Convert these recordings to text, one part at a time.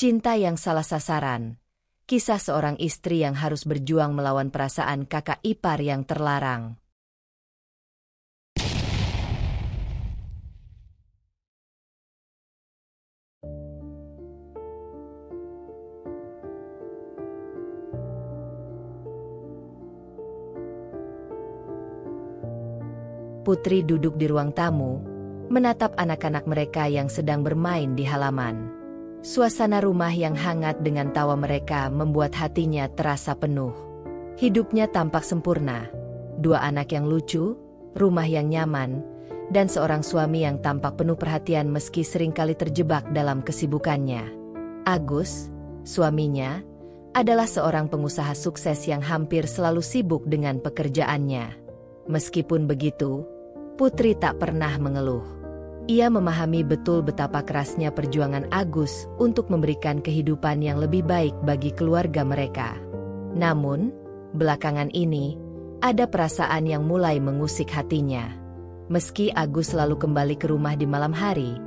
Cinta yang salah sasaran. Kisah seorang istri yang harus berjuang melawan perasaan kakak ipar yang terlarang. Putri duduk di ruang tamu, menatap anak-anak mereka yang sedang bermain di halaman. Suasana rumah yang hangat dengan tawa mereka membuat hatinya terasa penuh. Hidupnya tampak sempurna. 2 anak yang lucu, rumah yang nyaman, dan seorang suami yang tampak penuh perhatian meski seringkali terjebak dalam kesibukannya. Agus, suaminya, adalah seorang pengusaha sukses yang hampir selalu sibuk dengan pekerjaannya. Meskipun begitu, Putri tak pernah mengeluh. Ia memahami betul betapa kerasnya perjuangan Agus untuk memberikan kehidupan yang lebih baik bagi keluarga mereka. Namun, belakangan ini, ada perasaan yang mulai mengusik hatinya. Meski Agus selalu kembali ke rumah di malam hari,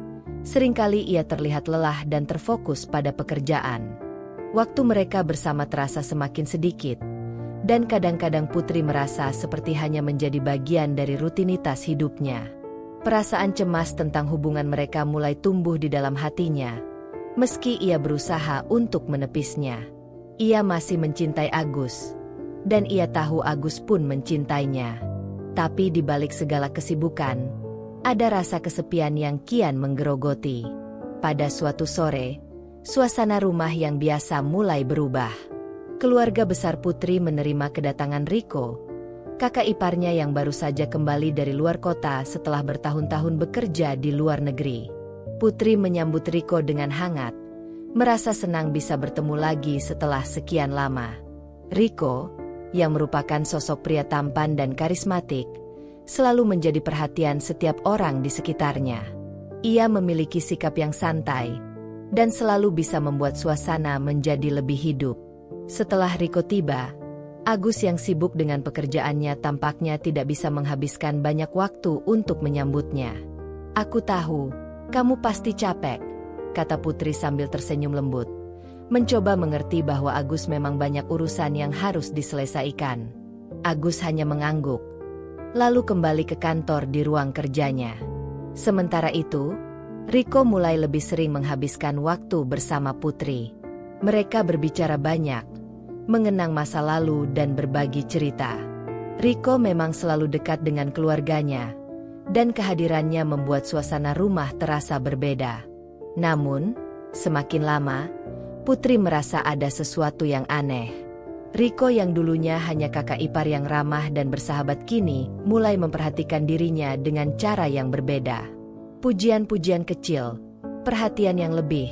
seringkali ia terlihat lelah dan terfokus pada pekerjaan. Waktu mereka bersama terasa semakin sedikit, dan kadang-kadang Putri merasa seperti hanya menjadi bagian dari rutinitas hidupnya. Perasaan cemas tentang hubungan mereka mulai tumbuh di dalam hatinya, meski ia berusaha untuk menepisnya. Ia masih mencintai Agus, dan ia tahu Agus pun mencintainya. Tapi di balik segala kesibukan, ada rasa kesepian yang kian menggerogoti. Pada suatu sore, suasana rumah yang biasa mulai berubah. Keluarga besar Putri menerima kedatangan Riko, kakak iparnya yang baru saja kembali dari luar kota setelah bertahun-tahun bekerja di luar negeri. Putri menyambut Riko dengan hangat, merasa senang bisa bertemu lagi setelah sekian lama. Riko, yang merupakan sosok pria tampan dan karismatik, selalu menjadi perhatian setiap orang di sekitarnya. Ia memiliki sikap yang santai, dan selalu bisa membuat suasana menjadi lebih hidup. Setelah Riko tiba, Agus yang sibuk dengan pekerjaannya tampaknya tidak bisa menghabiskan banyak waktu untuk menyambutnya. "Aku tahu, kamu pasti capek," kata Putri sambil tersenyum lembut, mencoba mengerti bahwa Agus memang banyak urusan yang harus diselesaikan. Agus hanya mengangguk, lalu kembali ke kantor di ruang kerjanya. Sementara itu, Riko mulai lebih sering menghabiskan waktu bersama Putri. Mereka berbicara banyak, mengenang masa lalu dan berbagi cerita. Riko memang selalu dekat dengan keluarganya, dan kehadirannya membuat suasana rumah terasa berbeda. Namun, semakin lama, Putri merasa ada sesuatu yang aneh. Riko yang dulunya hanya kakak ipar yang ramah dan bersahabat kini mulai memperhatikan dirinya dengan cara yang berbeda. Pujian-pujian kecil, perhatian yang lebih,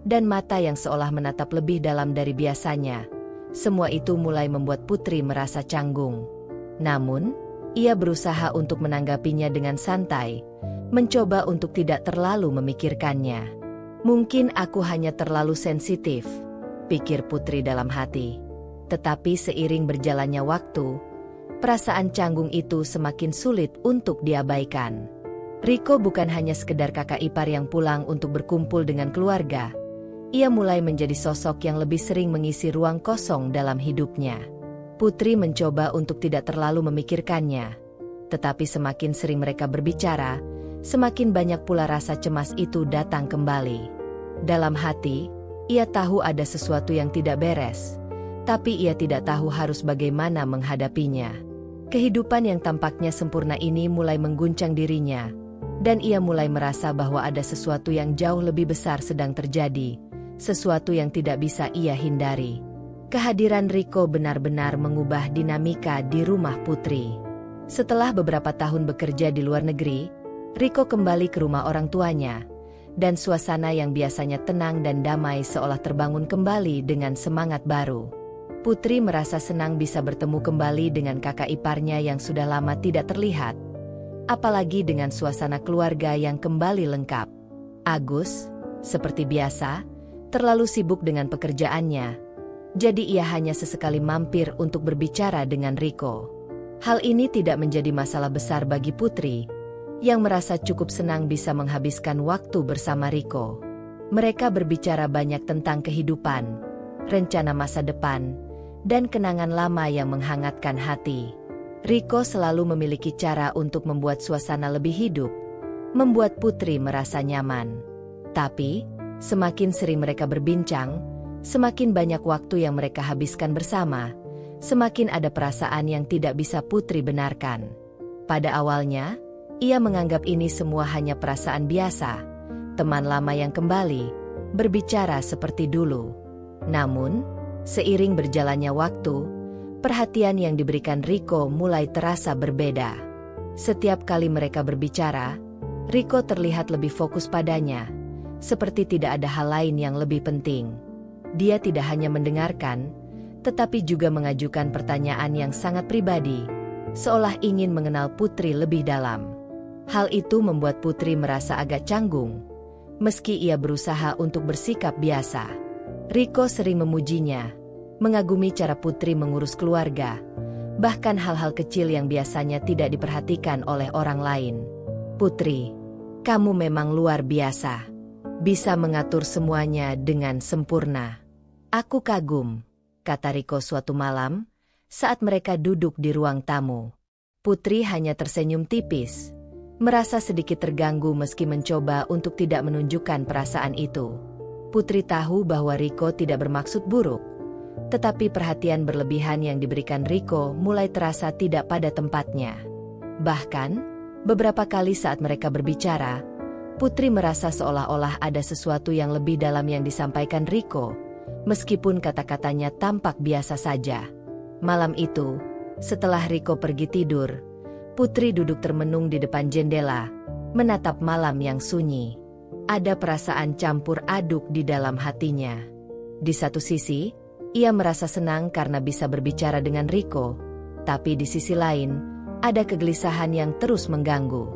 dan mata yang seolah menatap lebih dalam dari biasanya. Semua itu mulai membuat Putri merasa canggung. Namun, ia berusaha untuk menanggapinya dengan santai, mencoba untuk tidak terlalu memikirkannya. "Mungkin aku hanya terlalu sensitif," pikir Putri dalam hati. Tetapi seiring berjalannya waktu, perasaan canggung itu semakin sulit untuk diabaikan. Riko bukan hanya sekedar kakak ipar yang pulang untuk berkumpul dengan keluarga. Ia mulai menjadi sosok yang lebih sering mengisi ruang kosong dalam hidupnya. Putri mencoba untuk tidak terlalu memikirkannya. Tetapi semakin sering mereka berbicara, semakin banyak pula rasa cemas itu datang kembali. Dalam hati, ia tahu ada sesuatu yang tidak beres, tapi ia tidak tahu harus bagaimana menghadapinya. Kehidupan yang tampaknya sempurna ini mulai mengguncang dirinya, dan ia mulai merasa bahwa ada sesuatu yang jauh lebih besar sedang terjadi. Sesuatu yang tidak bisa ia hindari. Kehadiran Riko benar-benar mengubah dinamika di rumah Putri. Setelah beberapa tahun bekerja di luar negeri, Riko kembali ke rumah orang tuanya, dan suasana yang biasanya tenang dan damai seolah terbangun kembali dengan semangat baru. Putri merasa senang bisa bertemu kembali dengan kakak iparnya yang sudah lama tidak terlihat, apalagi dengan suasana keluarga yang kembali lengkap. Agus, seperti biasa, terlalu sibuk dengan pekerjaannya, jadi ia hanya sesekali mampir untuk berbicara dengan Riko. Hal ini tidak menjadi masalah besar bagi Putri, yang merasa cukup senang bisa menghabiskan waktu bersama Riko. Mereka berbicara banyak tentang kehidupan, rencana masa depan, dan kenangan lama yang menghangatkan hati. Rico selalu memiliki cara untuk membuat suasana lebih hidup, membuat Putri merasa nyaman. Tapi, semakin sering mereka berbincang, semakin banyak waktu yang mereka habiskan bersama, semakin ada perasaan yang tidak bisa Putri benarkan. Pada awalnya, ia menganggap ini semua hanya perasaan biasa, teman lama yang kembali, berbicara seperti dulu. Namun, seiring berjalannya waktu, perhatian yang diberikan Rico mulai terasa berbeda. Setiap kali mereka berbicara, Rico terlihat lebih fokus padanya, seperti tidak ada hal lain yang lebih penting. Dia tidak hanya mendengarkan, tetapi juga mengajukan pertanyaan yang sangat pribadi, seolah ingin mengenal Putri lebih dalam. Hal itu membuat Putri merasa agak canggung, meski ia berusaha untuk bersikap biasa. Rico sering memujinya, mengagumi cara Putri mengurus keluarga, bahkan hal-hal kecil yang biasanya tidak diperhatikan oleh orang lain. "Putri, kamu memang luar biasa. Bisa mengatur semuanya dengan sempurna. Aku kagum," kata Rico suatu malam, saat mereka duduk di ruang tamu. Putri hanya tersenyum tipis, merasa sedikit terganggu meski mencoba untuk tidak menunjukkan perasaan itu. Putri tahu bahwa Rico tidak bermaksud buruk, tetapi perhatian berlebihan yang diberikan Rico mulai terasa tidak pada tempatnya. Bahkan, beberapa kali saat mereka berbicara, Putri merasa seolah-olah ada sesuatu yang lebih dalam yang disampaikan Rico, meskipun kata-katanya tampak biasa saja. Malam itu, setelah Rico pergi tidur, Putri duduk termenung di depan jendela, menatap malam yang sunyi. Ada perasaan campur aduk di dalam hatinya. Di satu sisi, ia merasa senang karena bisa berbicara dengan Rico, tapi di sisi lain, ada kegelisahan yang terus mengganggu.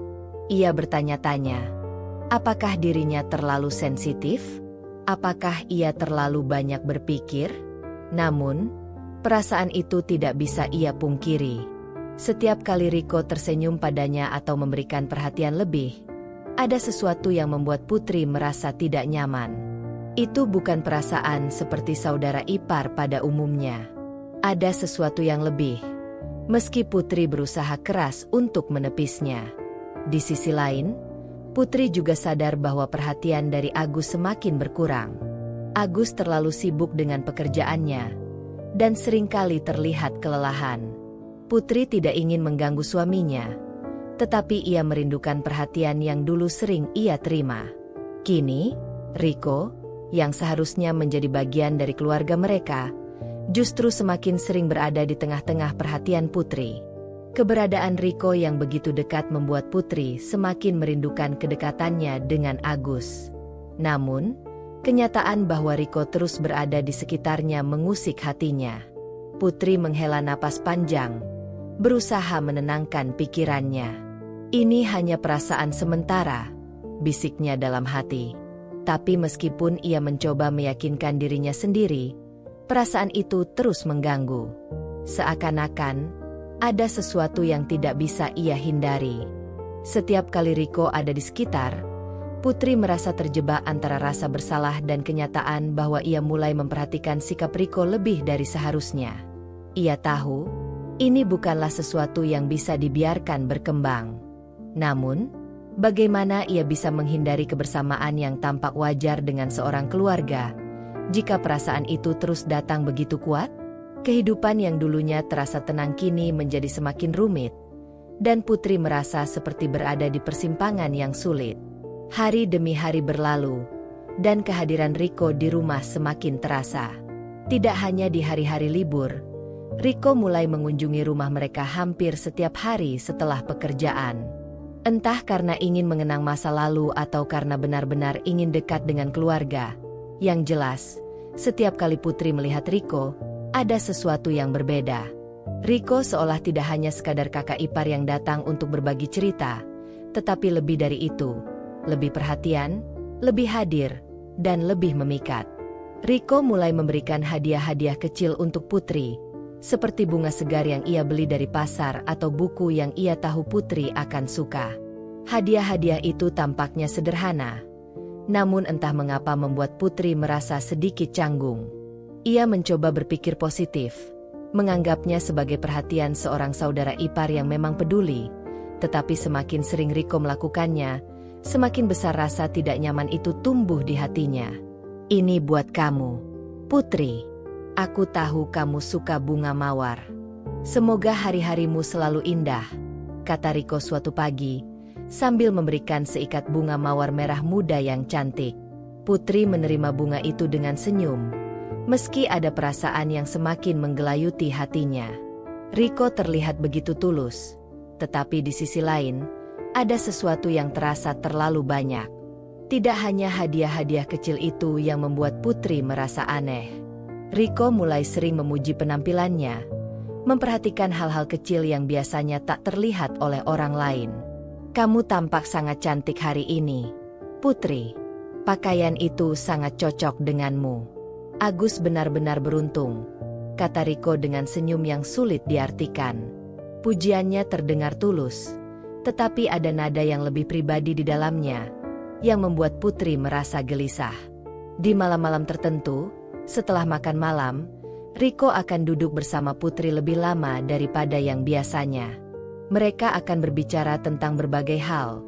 Ia bertanya-tanya, apakah dirinya terlalu sensitif? Apakah ia terlalu banyak berpikir? Namun, perasaan itu tidak bisa ia pungkiri. Setiap kali Rico tersenyum padanya atau memberikan perhatian lebih, ada sesuatu yang membuat Putri merasa tidak nyaman. Itu bukan perasaan seperti saudara ipar pada umumnya. Ada sesuatu yang lebih, meski Putri berusaha keras untuk menepisnya. Di sisi lain, Putri juga sadar bahwa perhatian dari Agus semakin berkurang. Agus terlalu sibuk dengan pekerjaannya, dan seringkali terlihat kelelahan. Putri tidak ingin mengganggu suaminya, tetapi ia merindukan perhatian yang dulu sering ia terima. Kini, Rico, yang seharusnya menjadi bagian dari keluarga mereka, justru semakin sering berada di tengah-tengah perhatian Putri. Keberadaan Rico yang begitu dekat membuat Putri semakin merindukan kedekatannya dengan Agus. Namun, kenyataan bahwa Rico terus berada di sekitarnya mengusik hatinya. Putri menghela napas panjang, berusaha menenangkan pikirannya. "Ini hanya perasaan sementara," bisiknya dalam hati. Tapi meskipun ia mencoba meyakinkan dirinya sendiri, perasaan itu terus mengganggu. Seakan-akan, ada sesuatu yang tidak bisa ia hindari. Setiap kali Rico ada di sekitar, Putri merasa terjebak antara rasa bersalah dan kenyataan bahwa ia mulai memperhatikan sikap Rico lebih dari seharusnya. Ia tahu, ini bukanlah sesuatu yang bisa dibiarkan berkembang. Namun, bagaimana ia bisa menghindari kebersamaan yang tampak wajar dengan seorang keluarga, jika perasaan itu terus datang begitu kuat? Kehidupan yang dulunya terasa tenang kini menjadi semakin rumit, dan Putri merasa seperti berada di persimpangan yang sulit. Hari demi hari berlalu, dan kehadiran Rico di rumah semakin terasa. Tidak hanya di hari-hari libur, Rico mulai mengunjungi rumah mereka hampir setiap hari setelah pekerjaan. Entah karena ingin mengenang masa lalu atau karena benar-benar ingin dekat dengan keluarga. Yang jelas, setiap kali Putri melihat Rico, ada sesuatu yang berbeda. Rico seolah tidak hanya sekadar kakak ipar yang datang untuk berbagi cerita, tetapi lebih dari itu, lebih perhatian, lebih hadir, dan lebih memikat. Rico mulai memberikan hadiah-hadiah kecil untuk Putri, seperti bunga segar yang ia beli dari pasar atau buku yang ia tahu Putri akan suka. Hadiah-hadiah itu tampaknya sederhana, Namun entah mengapa membuat Putri merasa sedikit canggung. Ia mencoba berpikir positif, menganggapnya sebagai perhatian seorang saudara ipar yang memang peduli. Tetapi semakin sering Riko melakukannya, semakin besar rasa tidak nyaman itu tumbuh di hatinya. Ini buat kamu, Putri. Aku tahu kamu suka bunga mawar. Semoga hari-harimu selalu indah, kata Riko suatu pagi, sambil memberikan seikat bunga mawar merah muda yang cantik. Putri menerima bunga itu dengan senyum, meski ada perasaan yang semakin menggelayuti hatinya. Riko terlihat begitu tulus, tetapi di sisi lain, ada sesuatu yang terasa terlalu banyak. Tidak hanya hadiah-hadiah kecil itu yang membuat Putri merasa aneh. Riko mulai sering memuji penampilannya, memperhatikan hal-hal kecil yang biasanya tak terlihat oleh orang lain. Kamu tampak sangat cantik hari ini, Putri. Pakaian itu sangat cocok denganmu. Agus benar-benar beruntung, kata Riko dengan senyum yang sulit diartikan. Pujiannya terdengar tulus, tetapi ada nada yang lebih pribadi di dalamnya, yang membuat Putri merasa gelisah. Di malam-malam tertentu, setelah makan malam, Riko akan duduk bersama Putri lebih lama daripada yang biasanya. Mereka akan berbicara tentang berbagai hal,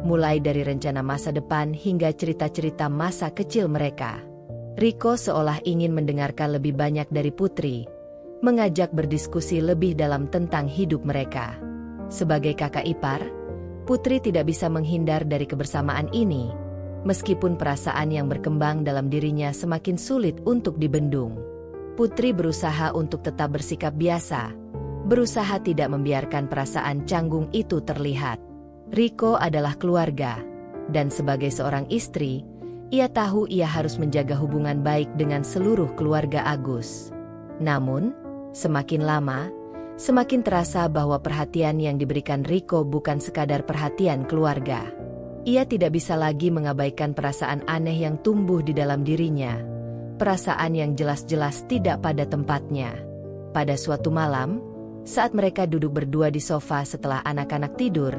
mulai dari rencana masa depan hingga cerita-cerita masa kecil mereka. Riko seolah ingin mendengarkan lebih banyak dari Putri, mengajak berdiskusi lebih dalam tentang hidup mereka. Sebagai kakak ipar, Putri tidak bisa menghindar dari kebersamaan ini, meskipun perasaan yang berkembang dalam dirinya semakin sulit untuk dibendung. Putri berusaha untuk tetap bersikap biasa, berusaha tidak membiarkan perasaan canggung itu terlihat. Riko adalah keluarga, dan sebagai seorang istri, ia tahu ia harus menjaga hubungan baik dengan seluruh keluarga Agus. Namun, semakin lama, semakin terasa bahwa perhatian yang diberikan Riko bukan sekadar perhatian keluarga. Ia tidak bisa lagi mengabaikan perasaan aneh yang tumbuh di dalam dirinya, perasaan yang jelas-jelas tidak pada tempatnya. Pada suatu malam, saat mereka duduk berdua di sofa setelah anak-anak tidur,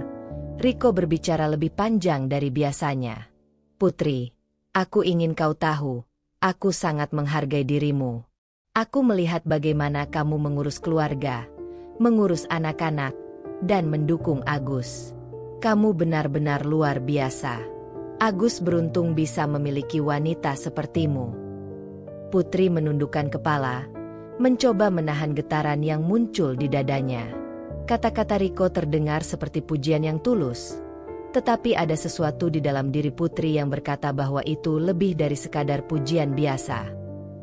Riko berbicara lebih panjang dari biasanya. Putri, aku ingin kau tahu, aku sangat menghargai dirimu. Aku melihat bagaimana kamu mengurus keluarga, mengurus anak-anak, dan mendukung Agus. Kamu benar-benar luar biasa. Agus beruntung bisa memiliki wanita sepertimu. Putri menundukkan kepala, mencoba menahan getaran yang muncul di dadanya. Kata-kata Riko terdengar seperti pujian yang tulus, tetapi ada sesuatu di dalam diri Putri yang berkata bahwa itu lebih dari sekadar pujian biasa.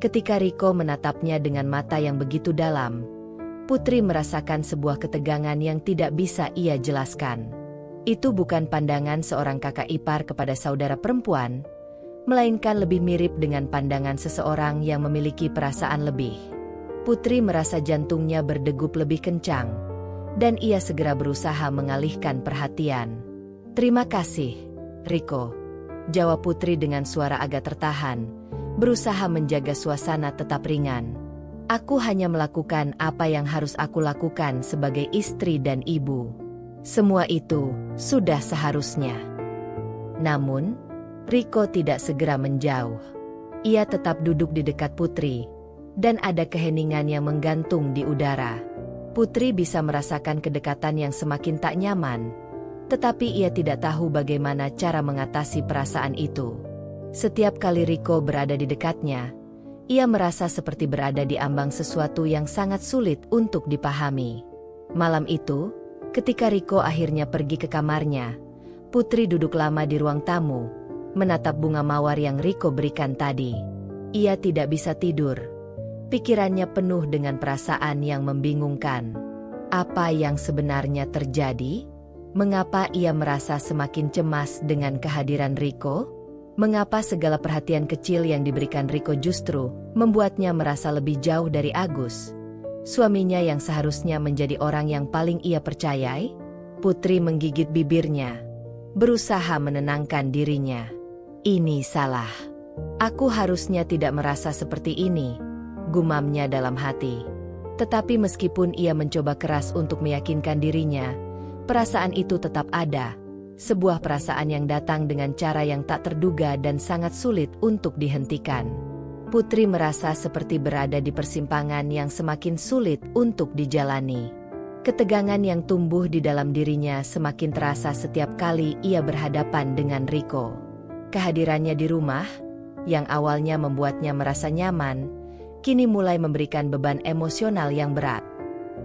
Ketika Riko menatapnya dengan mata yang begitu dalam, Putri merasakan sebuah ketegangan yang tidak bisa ia jelaskan. Itu bukan pandangan seorang kakak ipar kepada saudara perempuan, melainkan lebih mirip dengan pandangan seseorang yang memiliki perasaan lebih. Putri merasa jantungnya berdegup lebih kencang, dan ia segera berusaha mengalihkan perhatian. Terima kasih, Riko, jawab Putri dengan suara agak tertahan, berusaha menjaga suasana tetap ringan. Aku hanya melakukan apa yang harus aku lakukan sebagai istri dan ibu. Semua itu sudah seharusnya. Namun, Riko tidak segera menjauh. Ia tetap duduk di dekat Putri, dan ada keheningan yang menggantung di udara. Putri bisa merasakan kedekatan yang semakin tak nyaman, tetapi ia tidak tahu bagaimana cara mengatasi perasaan itu. Setiap kali Riko berada di dekatnya, ia merasa seperti berada di ambang sesuatu yang sangat sulit untuk dipahami. Malam itu, ketika Riko akhirnya pergi ke kamarnya, Putri duduk lama di ruang tamu, menatap bunga mawar yang Riko berikan tadi. Ia tidak bisa tidur. Pikirannya penuh dengan perasaan yang membingungkan. Apa yang sebenarnya terjadi? Mengapa ia merasa semakin cemas dengan kehadiran Riko? Mengapa segala perhatian kecil yang diberikan Riko justru membuatnya merasa lebih jauh dari Agus, suaminya yang seharusnya menjadi orang yang paling ia percayai? Putri menggigit bibirnya, berusaha menenangkan dirinya. Ini salah. Aku harusnya tidak merasa seperti ini, gumamnya dalam hati. Tetapi meskipun ia mencoba keras untuk meyakinkan dirinya, perasaan itu tetap ada, sebuah perasaan yang datang dengan cara yang tak terduga dan sangat sulit untuk dihentikan. Putri merasa seperti berada di persimpangan yang semakin sulit untuk dijalani. Ketegangan yang tumbuh di dalam dirinya semakin terasa setiap kali ia berhadapan dengan Riko. Kehadirannya di rumah, yang awalnya membuatnya merasa nyaman, kini mulai memberikan beban emosional yang berat.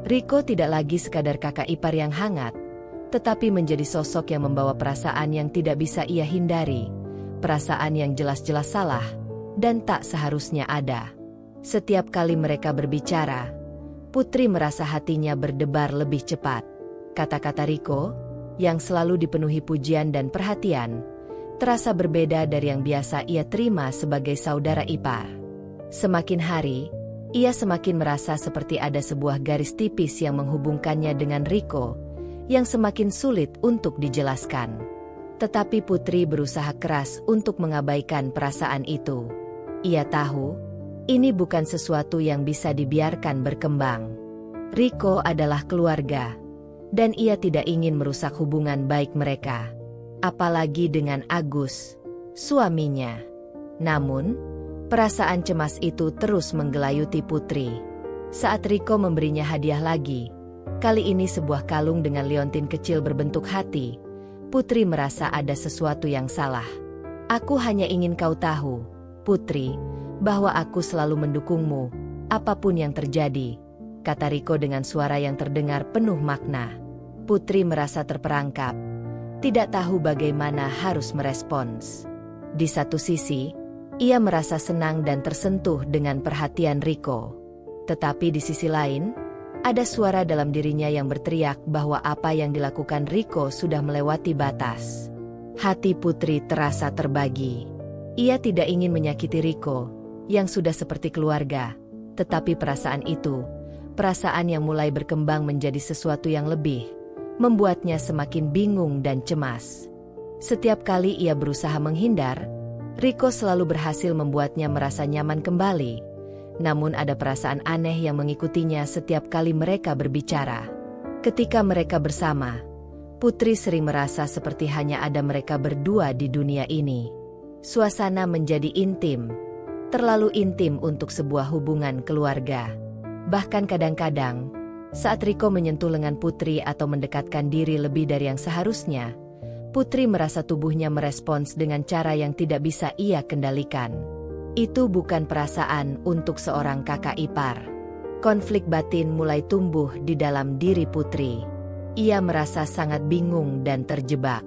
Riko tidak lagi sekadar kakak ipar yang hangat, tetapi menjadi sosok yang membawa perasaan yang tidak bisa ia hindari, perasaan yang jelas-jelas salah, dan tak seharusnya ada. Setiap kali mereka berbicara, Putri merasa hatinya berdebar lebih cepat. Kata-kata Riko, yang selalu dipenuhi pujian dan perhatian, terasa berbeda dari yang biasa ia terima sebagai saudara ipar. Semakin hari, ia semakin merasa seperti ada sebuah garis tipis yang menghubungkannya dengan Riko, yang semakin sulit untuk dijelaskan. Tetapi Putri berusaha keras untuk mengabaikan perasaan itu. Ia tahu, ini bukan sesuatu yang bisa dibiarkan berkembang. Riko adalah keluarga, dan ia tidak ingin merusak hubungan baik mereka. Apalagi dengan Agus, suaminya. Namun, perasaan cemas itu terus menggelayuti Putri. Saat Riko memberinya hadiah lagi, kali ini sebuah kalung dengan liontin kecil berbentuk hati, Putri merasa ada sesuatu yang salah. Aku hanya ingin kau tahu, Putri, bahwa aku selalu mendukungmu, apapun yang terjadi, kata Riko dengan suara yang terdengar penuh makna. Putri merasa terperangkap, tidak tahu bagaimana harus merespons. Di satu sisi, ia merasa senang dan tersentuh dengan perhatian Riko. Tetapi di sisi lain, ada suara dalam dirinya yang berteriak bahwa apa yang dilakukan Riko sudah melewati batas. Hati Putri terasa terbagi. Ia tidak ingin menyakiti Riko, yang sudah seperti keluarga, tetapi perasaan itu, perasaan yang mulai berkembang menjadi sesuatu yang lebih, membuatnya semakin bingung dan cemas. Setiap kali ia berusaha menghindar, Riko selalu berhasil membuatnya merasa nyaman kembali. Namun ada perasaan aneh yang mengikutinya setiap kali mereka berbicara. Ketika mereka bersama, Putri sering merasa seperti hanya ada mereka berdua di dunia ini. Suasana menjadi intim, terlalu intim untuk sebuah hubungan keluarga. Bahkan kadang-kadang, saat Riko menyentuh lengan Putri atau mendekatkan diri lebih dari yang seharusnya, Putri merasa tubuhnya merespons dengan cara yang tidak bisa ia kendalikan. Itu bukan perasaan untuk seorang kakak ipar. Konflik batin mulai tumbuh di dalam diri Putri. Ia merasa sangat bingung dan terjebak.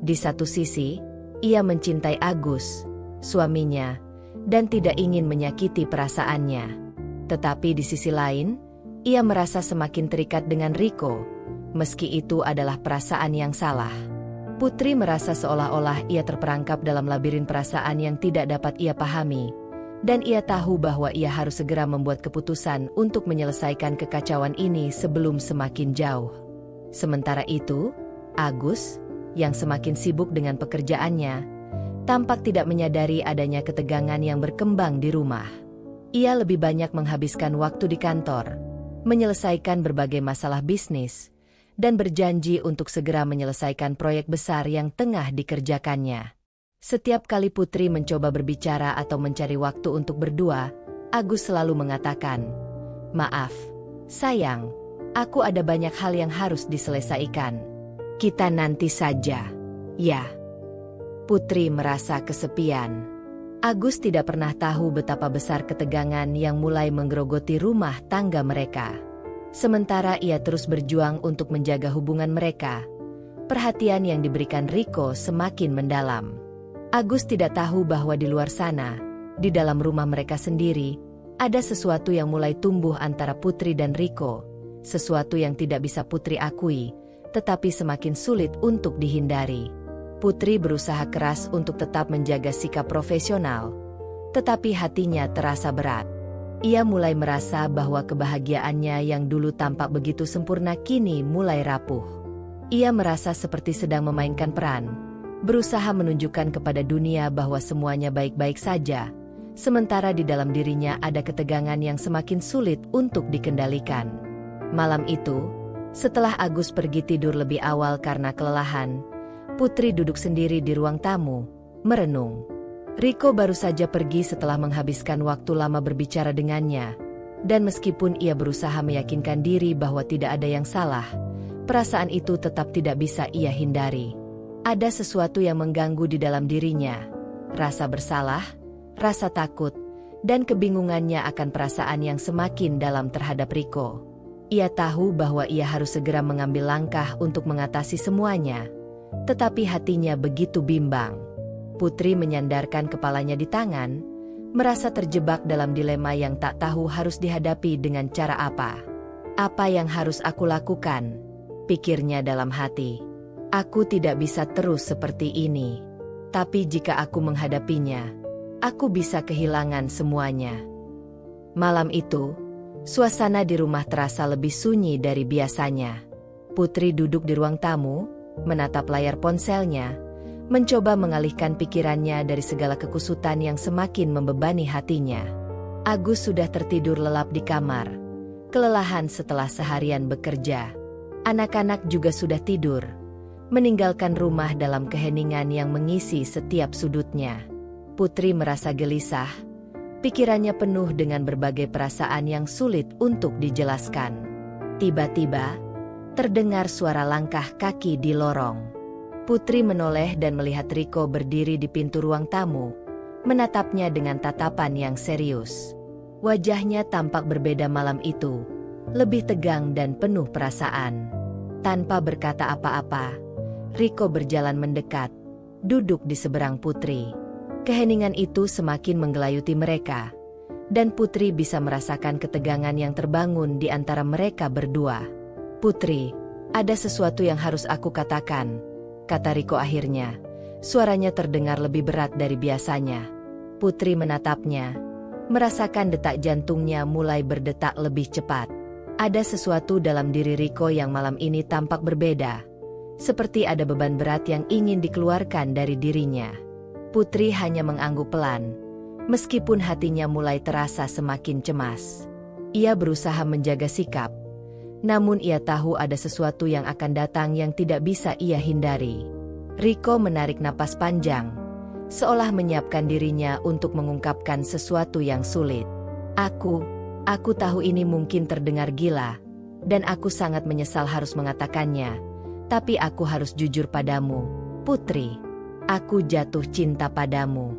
Di satu sisi, ia mencintai Agus, suaminya, dan tidak ingin menyakiti perasaannya. Tetapi di sisi lain, ia merasa semakin terikat dengan Riko, meski itu adalah perasaan yang salah. Putri merasa seolah-olah ia terperangkap dalam labirin perasaan yang tidak dapat ia pahami, dan ia tahu bahwa ia harus segera membuat keputusan untuk menyelesaikan kekacauan ini sebelum semakin jauh. Sementara itu, Agus, yang semakin sibuk dengan pekerjaannya, tampak tidak menyadari adanya ketegangan yang berkembang di rumah. Ia lebih banyak menghabiskan waktu di kantor, menyelesaikan berbagai masalah bisnis, dan berjanji untuk segera menyelesaikan proyek besar yang tengah dikerjakannya. Setiap kali Putri mencoba berbicara atau mencari waktu untuk berdua, Agus selalu mengatakan, "Maaf, sayang, aku ada banyak hal yang harus diselesaikan. Kita nanti saja, ya." Putri merasa kesepian. Agus tidak pernah tahu betapa besar ketegangan yang mulai menggerogoti rumah tangga mereka. Sementara ia terus berjuang untuk menjaga hubungan mereka, perhatian yang diberikan Riko semakin mendalam. Agus tidak tahu bahwa di luar sana, di dalam rumah mereka sendiri, ada sesuatu yang mulai tumbuh antara Putri dan Riko, sesuatu yang tidak bisa Putri akui, tetapi semakin sulit untuk dihindari. Putri berusaha keras untuk tetap menjaga sikap profesional, tetapi hatinya terasa berat. Ia mulai merasa bahwa kebahagiaannya yang dulu tampak begitu sempurna kini mulai rapuh. Ia merasa seperti sedang memainkan peran, berusaha menunjukkan kepada dunia bahwa semuanya baik-baik saja, sementara di dalam dirinya ada ketegangan yang semakin sulit untuk dikendalikan. Malam itu, setelah Agus pergi tidur lebih awal karena kelelahan, Putri duduk sendiri di ruang tamu, merenung. Riko baru saja pergi setelah menghabiskan waktu lama berbicara dengannya. Dan meskipun ia berusaha meyakinkan diri bahwa tidak ada yang salah, perasaan itu tetap tidak bisa ia hindari. Ada sesuatu yang mengganggu di dalam dirinya. Rasa bersalah, rasa takut, dan kebingungannya akan perasaan yang semakin dalam terhadap Riko. Ia tahu bahwa ia harus segera mengambil langkah untuk mengatasi semuanya. Tetapi hatinya begitu bimbang. Putri menyandarkan kepalanya di tangan, merasa terjebak dalam dilema yang tak tahu harus dihadapi dengan cara apa. Apa yang harus aku lakukan? Pikirnya dalam hati. Aku tidak bisa terus seperti ini. Tapi jika aku menghadapinya, aku bisa kehilangan semuanya. Malam itu, suasana di rumah terasa lebih sunyi dari biasanya. Putri duduk di ruang tamu, menatap layar ponselnya, mencoba mengalihkan pikirannya dari segala kekusutan yang semakin membebani hatinya. Agus sudah tertidur lelap di kamar, kelelahan setelah seharian bekerja. Anak-anak juga sudah tidur, meninggalkan rumah dalam keheningan yang mengisi setiap sudutnya. Putri merasa gelisah, pikirannya penuh dengan berbagai perasaan yang sulit untuk dijelaskan. Tiba-tiba, terdengar suara langkah kaki di lorong. Putri menoleh dan melihat Riko berdiri di pintu ruang tamu, menatapnya dengan tatapan yang serius. Wajahnya tampak berbeda malam itu, lebih tegang dan penuh perasaan. Tanpa berkata apa-apa, Riko berjalan mendekat, duduk di seberang Putri. Keheningan itu semakin menggelayuti mereka, dan Putri bisa merasakan ketegangan yang terbangun di antara mereka berdua. Putri, ada sesuatu yang harus aku katakan, kata Riko akhirnya. Suaranya terdengar lebih berat dari biasanya. Putri menatapnya, merasakan detak jantungnya mulai berdetak lebih cepat. Ada sesuatu dalam diri Riko yang malam ini tampak berbeda. Seperti ada beban berat yang ingin dikeluarkan dari dirinya. Putri hanya mengangguk pelan, meskipun hatinya mulai terasa semakin cemas. Ia berusaha menjaga sikap, namun ia tahu ada sesuatu yang akan datang yang tidak bisa ia hindari. Riko menarik napas panjang, seolah menyiapkan dirinya untuk mengungkapkan sesuatu yang sulit. Aku tahu ini mungkin terdengar gila, dan aku sangat menyesal harus mengatakannya, tapi aku harus jujur padamu, Putri. Aku jatuh cinta padamu.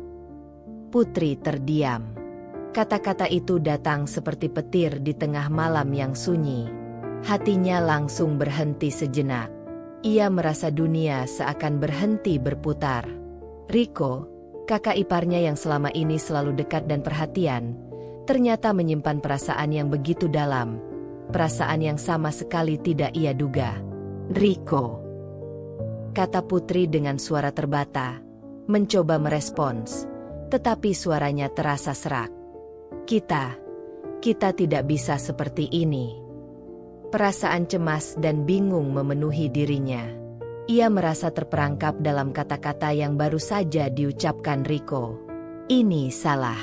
Putri terdiam. Kata-kata itu datang seperti petir di tengah malam yang sunyi. Hatinya langsung berhenti sejenak. Ia merasa dunia seakan berhenti berputar. Riko, kakak iparnya yang selama ini selalu dekat dan perhatian, ternyata menyimpan perasaan yang begitu dalam. Perasaan yang sama sekali tidak ia duga. Riko, kata Putri dengan suara terbata, mencoba merespons, tetapi suaranya terasa serak. Kita tidak bisa seperti ini. Perasaan cemas dan bingung memenuhi dirinya. Ia merasa terperangkap dalam kata-kata yang baru saja diucapkan Riko. Ini salah.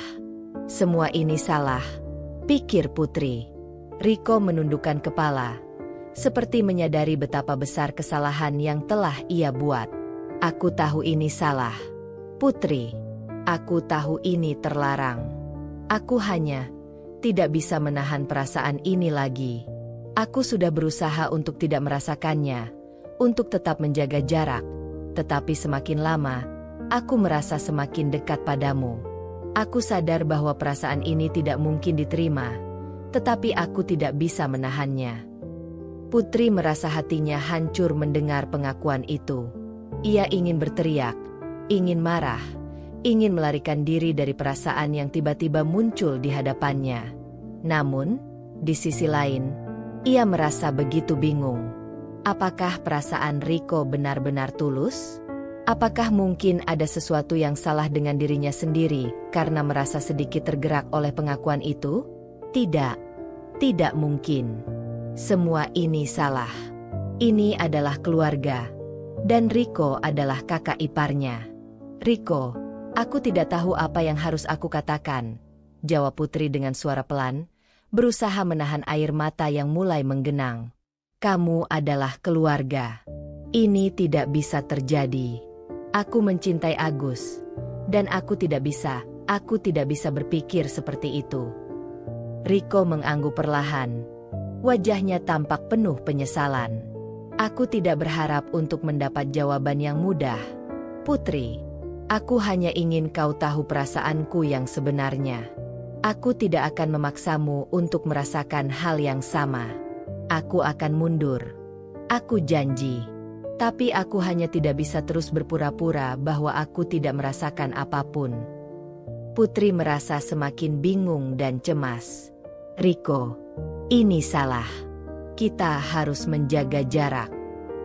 Semua ini salah, pikir Putri. Riko menundukkan kepala, seperti menyadari betapa besar kesalahan yang telah ia buat. Aku tahu ini salah, Putri. Aku tahu ini terlarang. Aku hanya tidak bisa menahan perasaan ini lagi. Aku sudah berusaha untuk tidak merasakannya, untuk tetap menjaga jarak. Tetapi semakin lama, aku merasa semakin dekat padamu. Aku sadar bahwa perasaan ini tidak mungkin diterima, tetapi aku tidak bisa menahannya. Putri merasa hatinya hancur mendengar pengakuan itu. Ia ingin berteriak, ingin marah, ingin melarikan diri dari perasaan yang tiba-tiba muncul di hadapannya. Namun, di sisi lain, ia merasa begitu bingung. Apakah perasaan Riko benar-benar tulus? Apakah mungkin ada sesuatu yang salah dengan dirinya sendiri karena merasa sedikit tergerak oleh pengakuan itu? Tidak mungkin. Semua ini salah. Ini adalah keluarga, dan Riko adalah kakak iparnya. Riko, aku tidak tahu apa yang harus aku katakan, jawab Putri dengan suara pelan, berusaha menahan air mata yang mulai menggenang. Kamu adalah keluarga. Ini tidak bisa terjadi. Aku mencintai Agus. Dan aku tidak bisa berpikir seperti itu. Riko mengangguk perlahan. Wajahnya tampak penuh penyesalan. Aku tidak berharap untuk mendapat jawaban yang mudah. Putri, aku hanya ingin kau tahu perasaanku yang sebenarnya. Aku tidak akan memaksamu untuk merasakan hal yang sama. Aku akan mundur. Aku janji. Tapi aku hanya tidak bisa terus berpura-pura bahwa aku tidak merasakan apapun. Putri merasa semakin bingung dan cemas. Riko, ini salah. Kita harus menjaga jarak.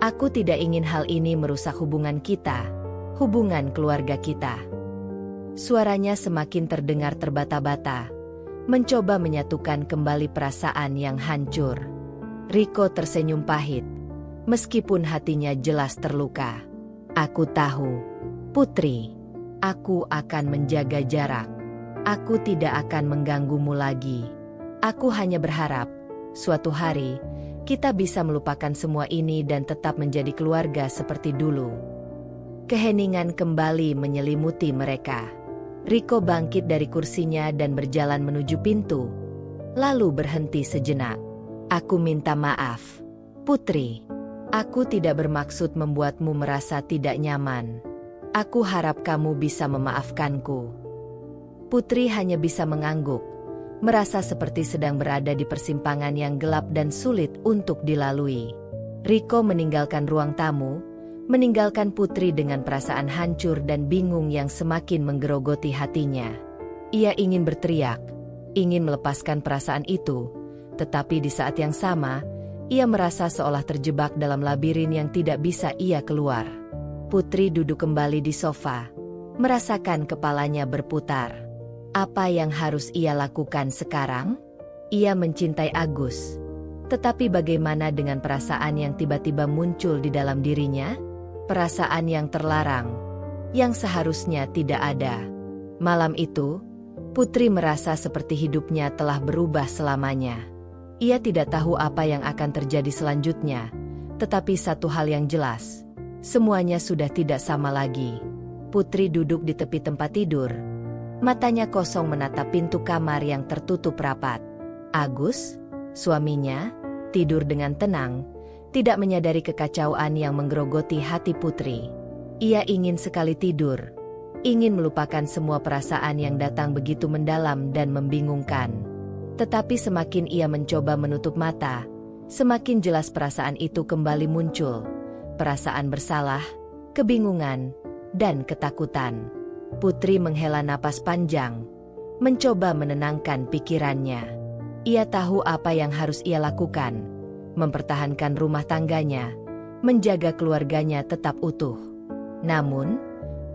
Aku tidak ingin hal ini merusak hubungan kita, hubungan keluarga kita. Suaranya semakin terdengar terbata-bata, mencoba menyatukan kembali perasaan yang hancur. Riko tersenyum pahit, meskipun hatinya jelas terluka. Aku tahu, Putri, aku akan menjaga jarak. Aku tidak akan mengganggumu lagi. Aku hanya berharap, suatu hari, kita bisa melupakan semua ini dan tetap menjadi keluarga seperti dulu. Keheningan kembali menyelimuti mereka. Riko bangkit dari kursinya dan berjalan menuju pintu, lalu berhenti sejenak. Aku minta maaf, Putri. Aku tidak bermaksud membuatmu merasa tidak nyaman. Aku harap kamu bisa memaafkanku. Putri hanya bisa mengangguk, merasa seperti sedang berada di persimpangan yang gelap dan sulit untuk dilalui. Riko meninggalkan ruang tamu, meninggalkan Putri dengan perasaan hancur dan bingung yang semakin menggerogoti hatinya. Ia ingin berteriak, ingin melepaskan perasaan itu, tetapi di saat yang sama, ia merasa seolah terjebak dalam labirin yang tidak bisa ia keluar. Putri duduk kembali di sofa, merasakan kepalanya berputar. Apa yang harus ia lakukan sekarang? Ia mencintai Agus. Tetapi bagaimana dengan perasaan yang tiba-tiba muncul di dalam dirinya? Perasaan yang terlarang, yang seharusnya tidak ada. Malam itu, Putri merasa seperti hidupnya telah berubah selamanya. Ia tidak tahu apa yang akan terjadi selanjutnya, tetapi satu hal yang jelas, semuanya sudah tidak sama lagi. Putri duduk di tepi tempat tidur. Matanya kosong menatap pintu kamar yang tertutup rapat. Agus, suaminya, tidur dengan tenang, tidak menyadari kekacauan yang menggerogoti hati Putri. Ia ingin sekali tidur, ingin melupakan semua perasaan yang datang begitu mendalam dan membingungkan. Tetapi semakin ia mencoba menutup mata, semakin jelas perasaan itu kembali muncul. Perasaan bersalah, kebingungan, dan ketakutan. Putri menghela napas panjang, mencoba menenangkan pikirannya. Ia tahu apa yang harus ia lakukan, mempertahankan rumah tangganya, menjaga keluarganya tetap utuh. Namun,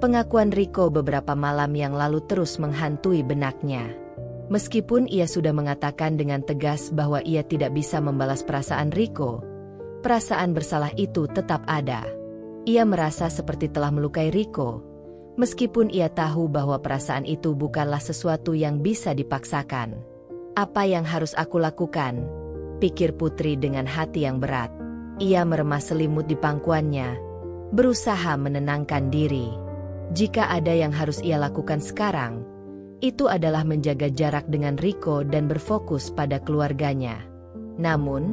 pengakuan Riko beberapa malam yang lalu terus menghantui benaknya. Meskipun ia sudah mengatakan dengan tegas bahwa ia tidak bisa membalas perasaan Riko, perasaan bersalah itu tetap ada. Ia merasa seperti telah melukai Riko, meskipun ia tahu bahwa perasaan itu bukanlah sesuatu yang bisa dipaksakan. Apa yang harus aku lakukan? Pikir Putri dengan hati yang berat. Ia meremas selimut di pangkuannya, berusaha menenangkan diri. Jika ada yang harus ia lakukan sekarang, itu adalah menjaga jarak dengan Riko dan berfokus pada keluarganya. Namun,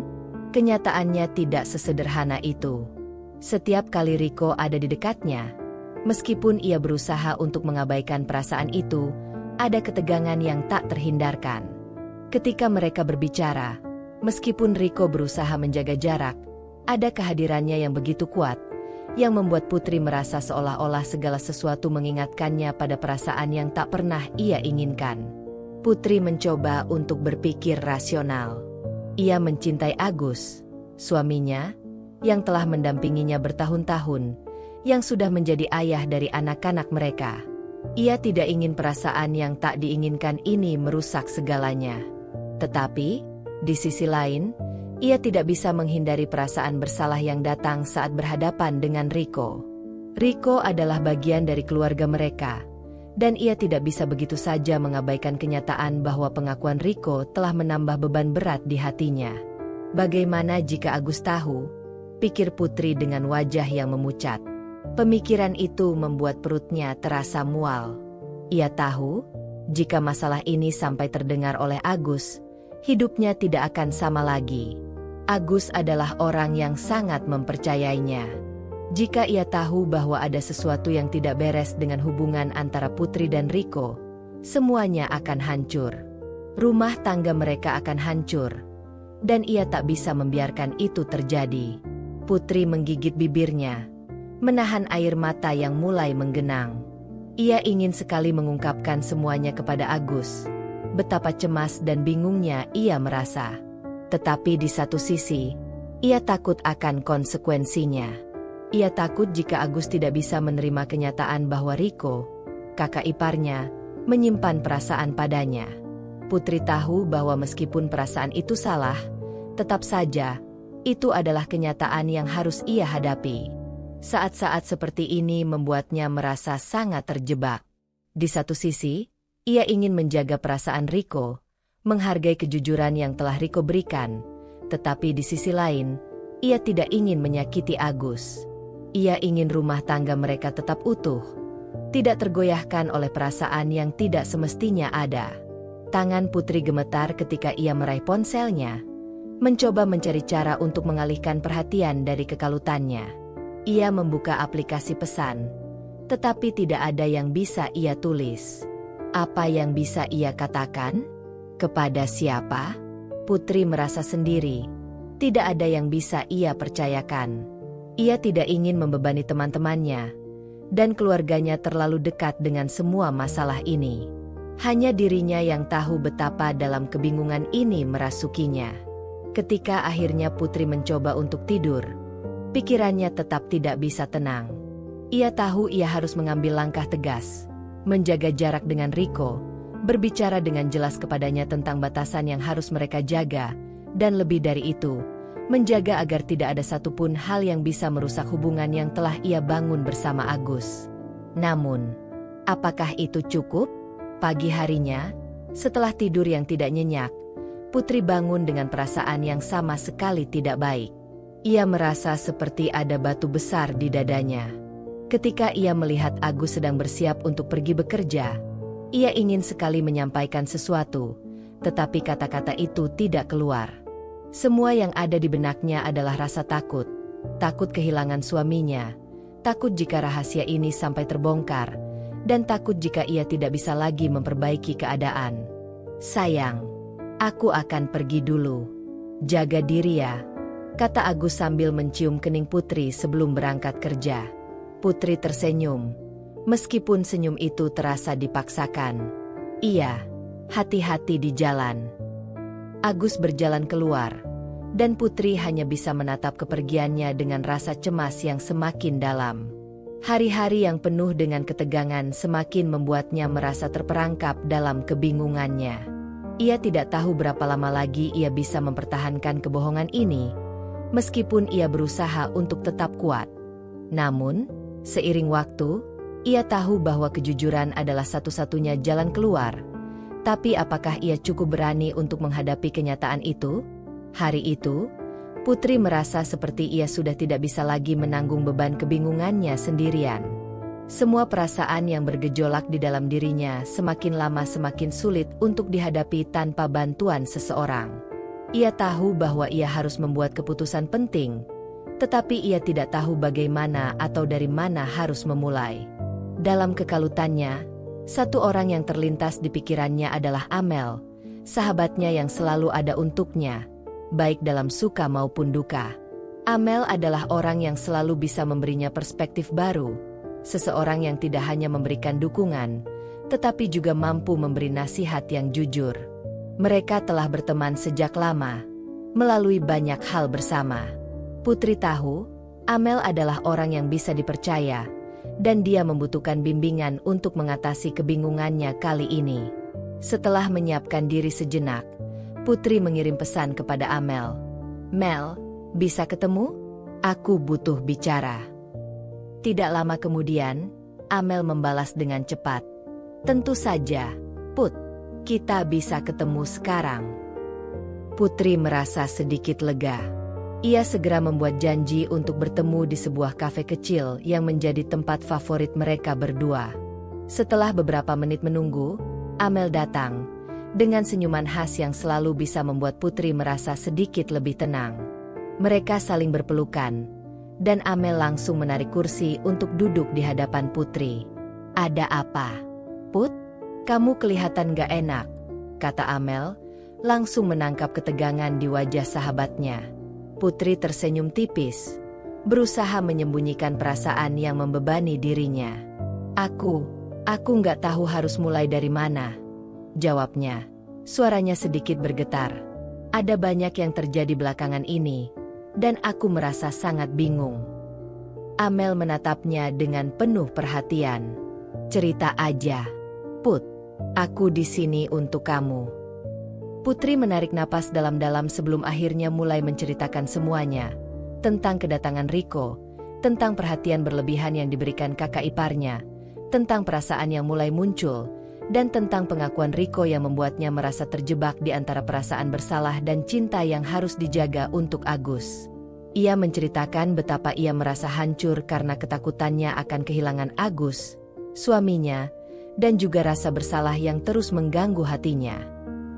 kenyataannya tidak sesederhana itu. Setiap kali Riko ada di dekatnya, meskipun ia berusaha untuk mengabaikan perasaan itu, ada ketegangan yang tak terhindarkan. Ketika mereka berbicara, meskipun Riko berusaha menjaga jarak, ada kehadirannya yang begitu kuat, yang membuat Putri merasa seolah-olah segala sesuatu mengingatkannya pada perasaan yang tak pernah ia inginkan. Putri mencoba untuk berpikir rasional. Ia mencintai Agus, suaminya, yang telah mendampinginya bertahun-tahun, yang sudah menjadi ayah dari anak-anak mereka. Ia tidak ingin perasaan yang tak diinginkan ini merusak segalanya. Tetapi, di sisi lain, ia tidak bisa menghindari perasaan bersalah yang datang saat berhadapan dengan Riko. Riko adalah bagian dari keluarga mereka, dan ia tidak bisa begitu saja mengabaikan kenyataan bahwa pengakuan Riko telah menambah beban berat di hatinya. Bagaimana jika Agus tahu pikir Putri dengan wajah yang memucat. Pemikiran itu membuat perutnya terasa mual. Ia tahu, jika masalah ini sampai terdengar oleh Agus, hidupnya tidak akan sama lagi. Agus adalah orang yang sangat mempercayainya. Jika ia tahu bahwa ada sesuatu yang tidak beres dengan hubungan antara Putri dan Riko, semuanya akan hancur. Rumah tangga mereka akan hancur. Dan ia tak bisa membiarkan itu terjadi. Putri menggigit bibirnya, menahan air mata yang mulai menggenang. Ia ingin sekali mengungkapkan semuanya kepada Agus. Betapa cemas dan bingungnya ia merasa. Tetapi di satu sisi, ia takut akan konsekuensinya. Ia takut jika Agus tidak bisa menerima kenyataan bahwa Riko, kakak iparnya, menyimpan perasaan padanya. Putri tahu bahwa meskipun perasaan itu salah, tetap saja, itu adalah kenyataan yang harus ia hadapi. Saat-saat seperti ini membuatnya merasa sangat terjebak. Di satu sisi, ia ingin menjaga perasaan Riko, menghargai kejujuran yang telah Riko berikan, tetapi di sisi lain, ia tidak ingin menyakiti Agus. Ia ingin rumah tangga mereka tetap utuh, tidak tergoyahkan oleh perasaan yang tidak semestinya ada. Tangan Putri gemetar ketika ia meraih ponselnya, mencoba mencari cara untuk mengalihkan perhatian dari kekalutannya. Ia membuka aplikasi pesan, tetapi tidak ada yang bisa ia tulis. Apa yang bisa ia katakan? Kepada siapa? Putri merasa sendiri. Tidak ada yang bisa ia percayakan. Ia tidak ingin membebani teman-temannya, dan keluarganya terlalu dekat dengan semua masalah ini. Hanya dirinya yang tahu betapa dalam kebingungan ini merasukinya. Ketika akhirnya Putri mencoba untuk tidur, pikirannya tetap tidak bisa tenang. Ia tahu ia harus mengambil langkah tegas, menjaga jarak dengan Riko, berbicara dengan jelas kepadanya tentang batasan yang harus mereka jaga, dan lebih dari itu, menjaga agar tidak ada satupun hal yang bisa merusak hubungan yang telah ia bangun bersama Agus. Namun, apakah itu cukup? Pagi harinya, setelah tidur yang tidak nyenyak, Putri bangun dengan perasaan yang sama sekali tidak baik. Ia merasa seperti ada batu besar di dadanya. Ketika ia melihat Agus sedang bersiap untuk pergi bekerja, ia ingin sekali menyampaikan sesuatu, tetapi kata-kata itu tidak keluar. Semua yang ada di benaknya adalah rasa takut. Takut kehilangan suaminya, takut jika rahasia ini sampai terbongkar, dan takut jika ia tidak bisa lagi memperbaiki keadaan. Sayang, aku akan pergi dulu. Jaga diri ya, kata Agus sambil mencium kening Putri sebelum berangkat kerja. Putri tersenyum, meskipun senyum itu terasa dipaksakan. Iya, hati-hati di jalan. Agus berjalan keluar, dan Putri hanya bisa menatap kepergiannya dengan rasa cemas yang semakin dalam. Hari-hari yang penuh dengan ketegangan semakin membuatnya merasa terperangkap dalam kebingungannya. Ia tidak tahu berapa lama lagi ia bisa mempertahankan kebohongan ini, meskipun ia berusaha untuk tetap kuat. Namun, seiring waktu, ia tahu bahwa kejujuran adalah satu-satunya jalan keluar. Tapi apakah ia cukup berani untuk menghadapi kenyataan itu? Hari itu, Putri merasa seperti ia sudah tidak bisa lagi menanggung beban kebingungannya sendirian. Semua perasaan yang bergejolak di dalam dirinya semakin lama semakin sulit untuk dihadapi tanpa bantuan seseorang. Ia tahu bahwa ia harus membuat keputusan penting, tetapi ia tidak tahu bagaimana atau dari mana harus memulai. Dalam kekalutannya, satu orang yang terlintas di pikirannya adalah Amel, sahabatnya yang selalu ada untuknya, baik dalam suka maupun duka. Amel adalah orang yang selalu bisa memberinya perspektif baru, seseorang yang tidak hanya memberikan dukungan, tetapi juga mampu memberi nasihat yang jujur. Mereka telah berteman sejak lama, melalui banyak hal bersama. Putri tahu, Amel adalah orang yang bisa dipercaya, dan dia membutuhkan bimbingan untuk mengatasi kebingungannya kali ini. Setelah menyiapkan diri sejenak, Putri mengirim pesan kepada Amel. "Mel, bisa ketemu? Aku butuh bicara." Tidak lama kemudian, Amel membalas dengan cepat. "Tentu saja, Put. Kita bisa ketemu sekarang." Putri merasa sedikit lega. Ia segera membuat janji untuk bertemu di sebuah kafe kecil yang menjadi tempat favorit mereka berdua. Setelah beberapa menit menunggu, Amel datang, dengan senyuman khas yang selalu bisa membuat Putri merasa sedikit lebih tenang. Mereka saling berpelukan, dan Amel langsung menarik kursi untuk duduk di hadapan Putri. "Ada apa, Put? Kamu kelihatan gak enak," kata Amel, langsung menangkap ketegangan di wajah sahabatnya. Putri tersenyum tipis, berusaha menyembunyikan perasaan yang membebani dirinya. Aku gak tahu harus mulai dari mana," jawabnya. Suaranya sedikit bergetar. "Ada banyak yang terjadi belakangan ini, dan aku merasa sangat bingung." Amel menatapnya dengan penuh perhatian. "Cerita aja, Put. Aku di sini untuk kamu." Putri menarik napas dalam-dalam sebelum akhirnya mulai menceritakan semuanya. Tentang kedatangan Riko, tentang perhatian berlebihan yang diberikan kakak iparnya, tentang perasaan yang mulai muncul, dan tentang pengakuan Riko yang membuatnya merasa terjebak di antara perasaan bersalah dan cinta yang harus dijaga untuk Agus. Ia menceritakan betapa ia merasa hancur karena ketakutannya akan kehilangan Agus, suaminya, dan juga rasa bersalah yang terus mengganggu hatinya.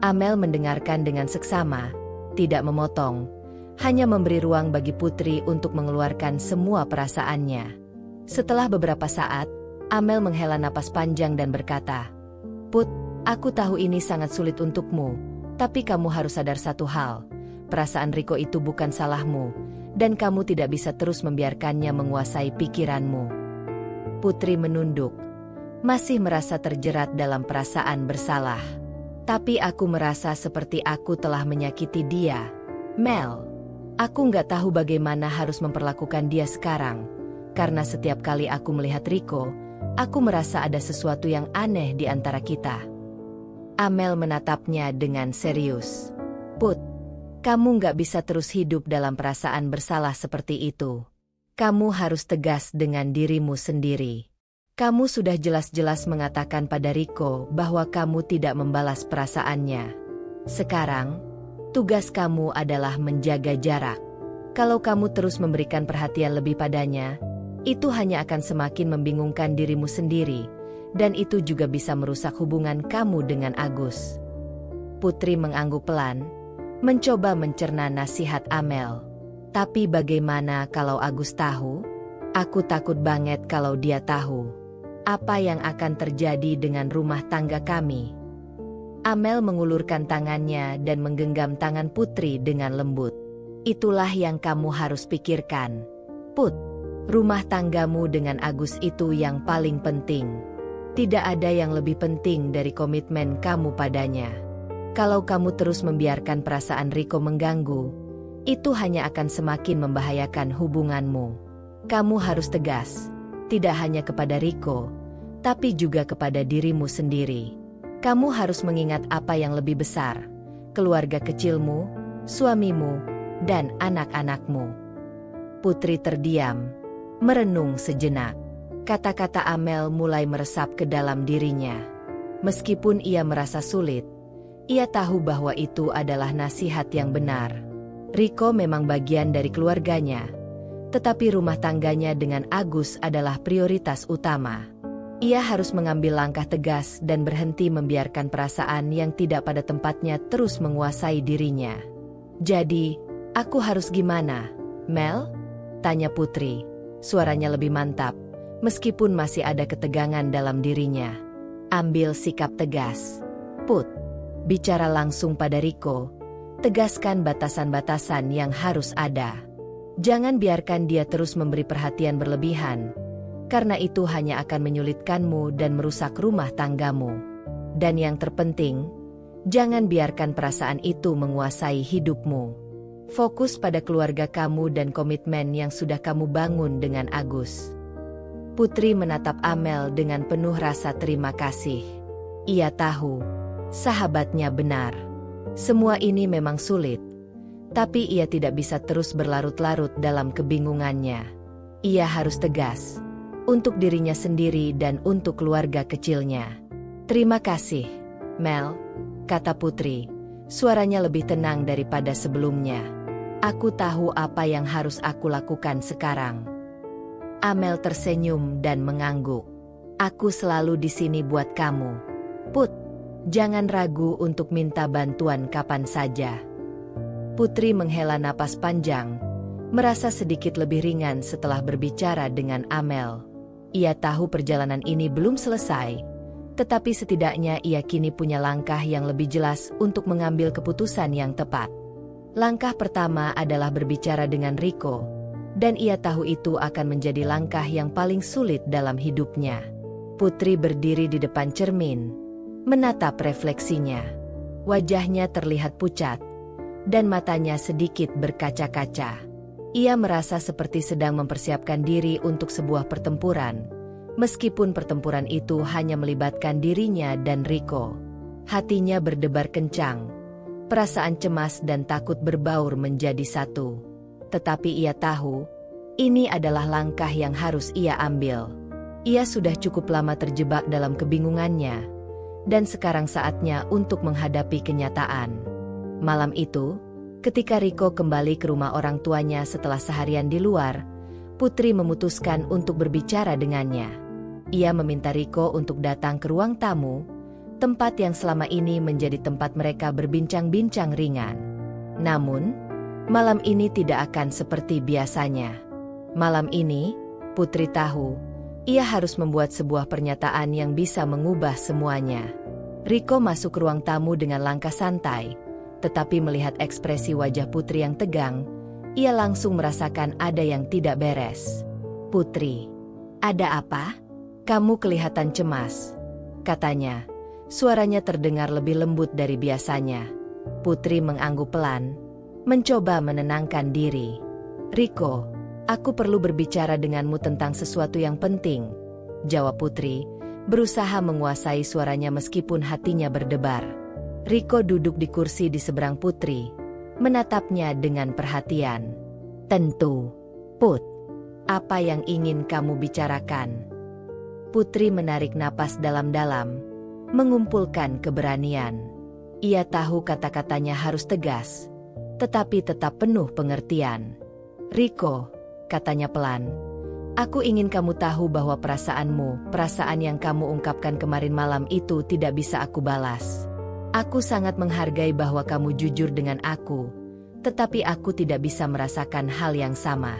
Amel mendengarkan dengan seksama, tidak memotong, hanya memberi ruang bagi Putri untuk mengeluarkan semua perasaannya. Setelah beberapa saat, Amel menghela napas panjang dan berkata, "Put, aku tahu ini sangat sulit untukmu, tapi kamu harus sadar satu hal, perasaan Riko itu bukan salahmu, dan kamu tidak bisa terus membiarkannya menguasai pikiranmu." Putri menunduk, masih merasa terjerat dalam perasaan bersalah. "Tapi aku merasa seperti aku telah menyakiti dia, Mel. Aku nggak tahu bagaimana harus memperlakukan dia sekarang, karena setiap kali aku melihat Riko, aku merasa ada sesuatu yang aneh di antara kita." Amel menatapnya dengan serius. "Put, kamu nggak bisa terus hidup dalam perasaan bersalah seperti itu. Kamu harus tegas dengan dirimu sendiri. Kamu sudah jelas-jelas mengatakan pada Riko bahwa kamu tidak membalas perasaannya. Sekarang, tugas kamu adalah menjaga jarak. Kalau kamu terus memberikan perhatian lebih padanya, itu hanya akan semakin membingungkan dirimu sendiri, dan itu juga bisa merusak hubungan kamu dengan Agus." Putri mengangguk pelan, mencoba mencerna nasihat Amel. "Tapi bagaimana kalau Agus tahu? Aku takut banget kalau dia tahu. Apa yang akan terjadi dengan rumah tangga kami?" Amel mengulurkan tangannya dan menggenggam tangan Putri dengan lembut. "Itulah yang kamu harus pikirkan, Put. Rumah tanggamu dengan Agus itu yang paling penting. Tidak ada yang lebih penting dari komitmen kamu padanya. Kalau kamu terus membiarkan perasaan Riko mengganggu, itu hanya akan semakin membahayakan hubunganmu. Kamu harus tegas, tidak hanya kepada Riko, tapi juga kepada dirimu sendiri. Kamu harus mengingat apa yang lebih besar, keluarga kecilmu, suamimu, dan anak-anakmu." Putri terdiam, merenung sejenak. Kata-kata Amel mulai meresap ke dalam dirinya. Meskipun ia merasa sulit, ia tahu bahwa itu adalah nasihat yang benar. Riko memang bagian dari keluarganya, tetapi rumah tangganya dengan Agus adalah prioritas utama. Ia harus mengambil langkah tegas dan berhenti membiarkan perasaan yang tidak pada tempatnya terus menguasai dirinya. "Jadi, aku harus gimana, Mel?" tanya Putri. Suaranya lebih mantap, meskipun masih ada ketegangan dalam dirinya. "Ambil sikap tegas, Put. Bicara langsung pada Riko. Tegaskan batasan-batasan yang harus ada. Jangan biarkan dia terus memberi perhatian berlebihan, karena itu hanya akan menyulitkanmu dan merusak rumah tanggamu. Dan yang terpenting, jangan biarkan perasaan itu menguasai hidupmu. Fokus pada keluarga kamu dan komitmen yang sudah kamu bangun dengan Agus." Putri menatap Amel dengan penuh rasa terima kasih. Ia tahu, sahabatnya benar. Semua ini memang sulit, tapi ia tidak bisa terus berlarut-larut dalam kebingungannya. Ia harus tegas, untuk dirinya sendiri dan untuk keluarga kecilnya. "Terima kasih, Mel," kata Putri. Suaranya lebih tenang daripada sebelumnya. Aku tahu apa yang harus aku lakukan sekarang. Amel tersenyum dan mengangguk. Aku selalu di sini buat kamu. Put, jangan ragu untuk minta bantuan kapan saja. Putri menghela napas panjang, merasa sedikit lebih ringan setelah berbicara dengan Amel. Ia tahu perjalanan ini belum selesai, tetapi setidaknya ia kini punya langkah yang lebih jelas untuk mengambil keputusan yang tepat. Langkah pertama adalah berbicara dengan Riko, dan ia tahu itu akan menjadi langkah yang paling sulit dalam hidupnya. Putri berdiri di depan cermin, menatap refleksinya. Wajahnya terlihat pucat, dan matanya sedikit berkaca-kaca. Ia merasa seperti sedang mempersiapkan diri untuk sebuah pertempuran, meskipun pertempuran itu hanya melibatkan dirinya dan Riko. Hatinya berdebar kencang, perasaan cemas dan takut berbaur menjadi satu. Tetapi ia tahu, ini adalah langkah yang harus ia ambil. Ia sudah cukup lama terjebak dalam kebingungannya, dan sekarang saatnya untuk menghadapi kenyataan. Malam itu, ketika Riko kembali ke rumah orang tuanya setelah seharian di luar, Putri memutuskan untuk berbicara dengannya. Ia meminta Riko untuk datang ke ruang tamu, tempat yang selama ini menjadi tempat mereka berbincang-bincang ringan. Namun, malam ini tidak akan seperti biasanya. Malam ini, Putri tahu, ia harus membuat sebuah pernyataan yang bisa mengubah semuanya. Riko masuk ke ruang tamu dengan langkah santai, tetapi melihat ekspresi wajah Putri yang tegang, ia langsung merasakan ada yang tidak beres. "Putri, ada apa? Kamu kelihatan cemas," katanya. Suaranya terdengar lebih lembut dari biasanya. Putri mengangguk pelan, mencoba menenangkan diri. "Riko, aku perlu berbicara denganmu tentang sesuatu yang penting," jawab Putri, berusaha menguasai suaranya meskipun hatinya berdebar. Riko duduk di kursi di seberang Putri, menatapnya dengan perhatian. "Tentu, Put. Apa yang ingin kamu bicarakan?" Putri menarik napas dalam-dalam, mengumpulkan keberanian. Ia tahu kata-katanya harus tegas, tetapi tetap penuh pengertian. "Riko," katanya pelan, "aku ingin kamu tahu bahwa perasaan yang kamu ungkapkan kemarin malam itu tidak bisa aku balas. Aku sangat menghargai bahwa kamu jujur dengan aku, tetapi aku tidak bisa merasakan hal yang sama."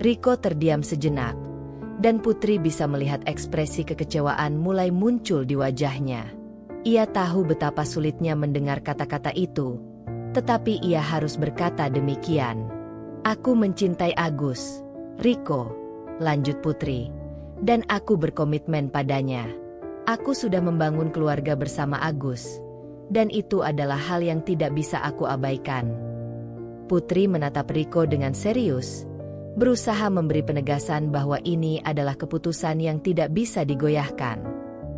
Riko terdiam sejenak, dan Putri bisa melihat ekspresi kekecewaan mulai muncul di wajahnya. Ia tahu betapa sulitnya mendengar kata-kata itu, tetapi ia harus berkata demikian. "Aku mencintai Agus, Riko," lanjut Putri, "dan aku berkomitmen padanya. Aku sudah membangun keluarga bersama Agus, dan itu adalah hal yang tidak bisa aku abaikan." Putri menatap Riko dengan serius, berusaha memberi penegasan bahwa ini adalah keputusan yang tidak bisa digoyahkan.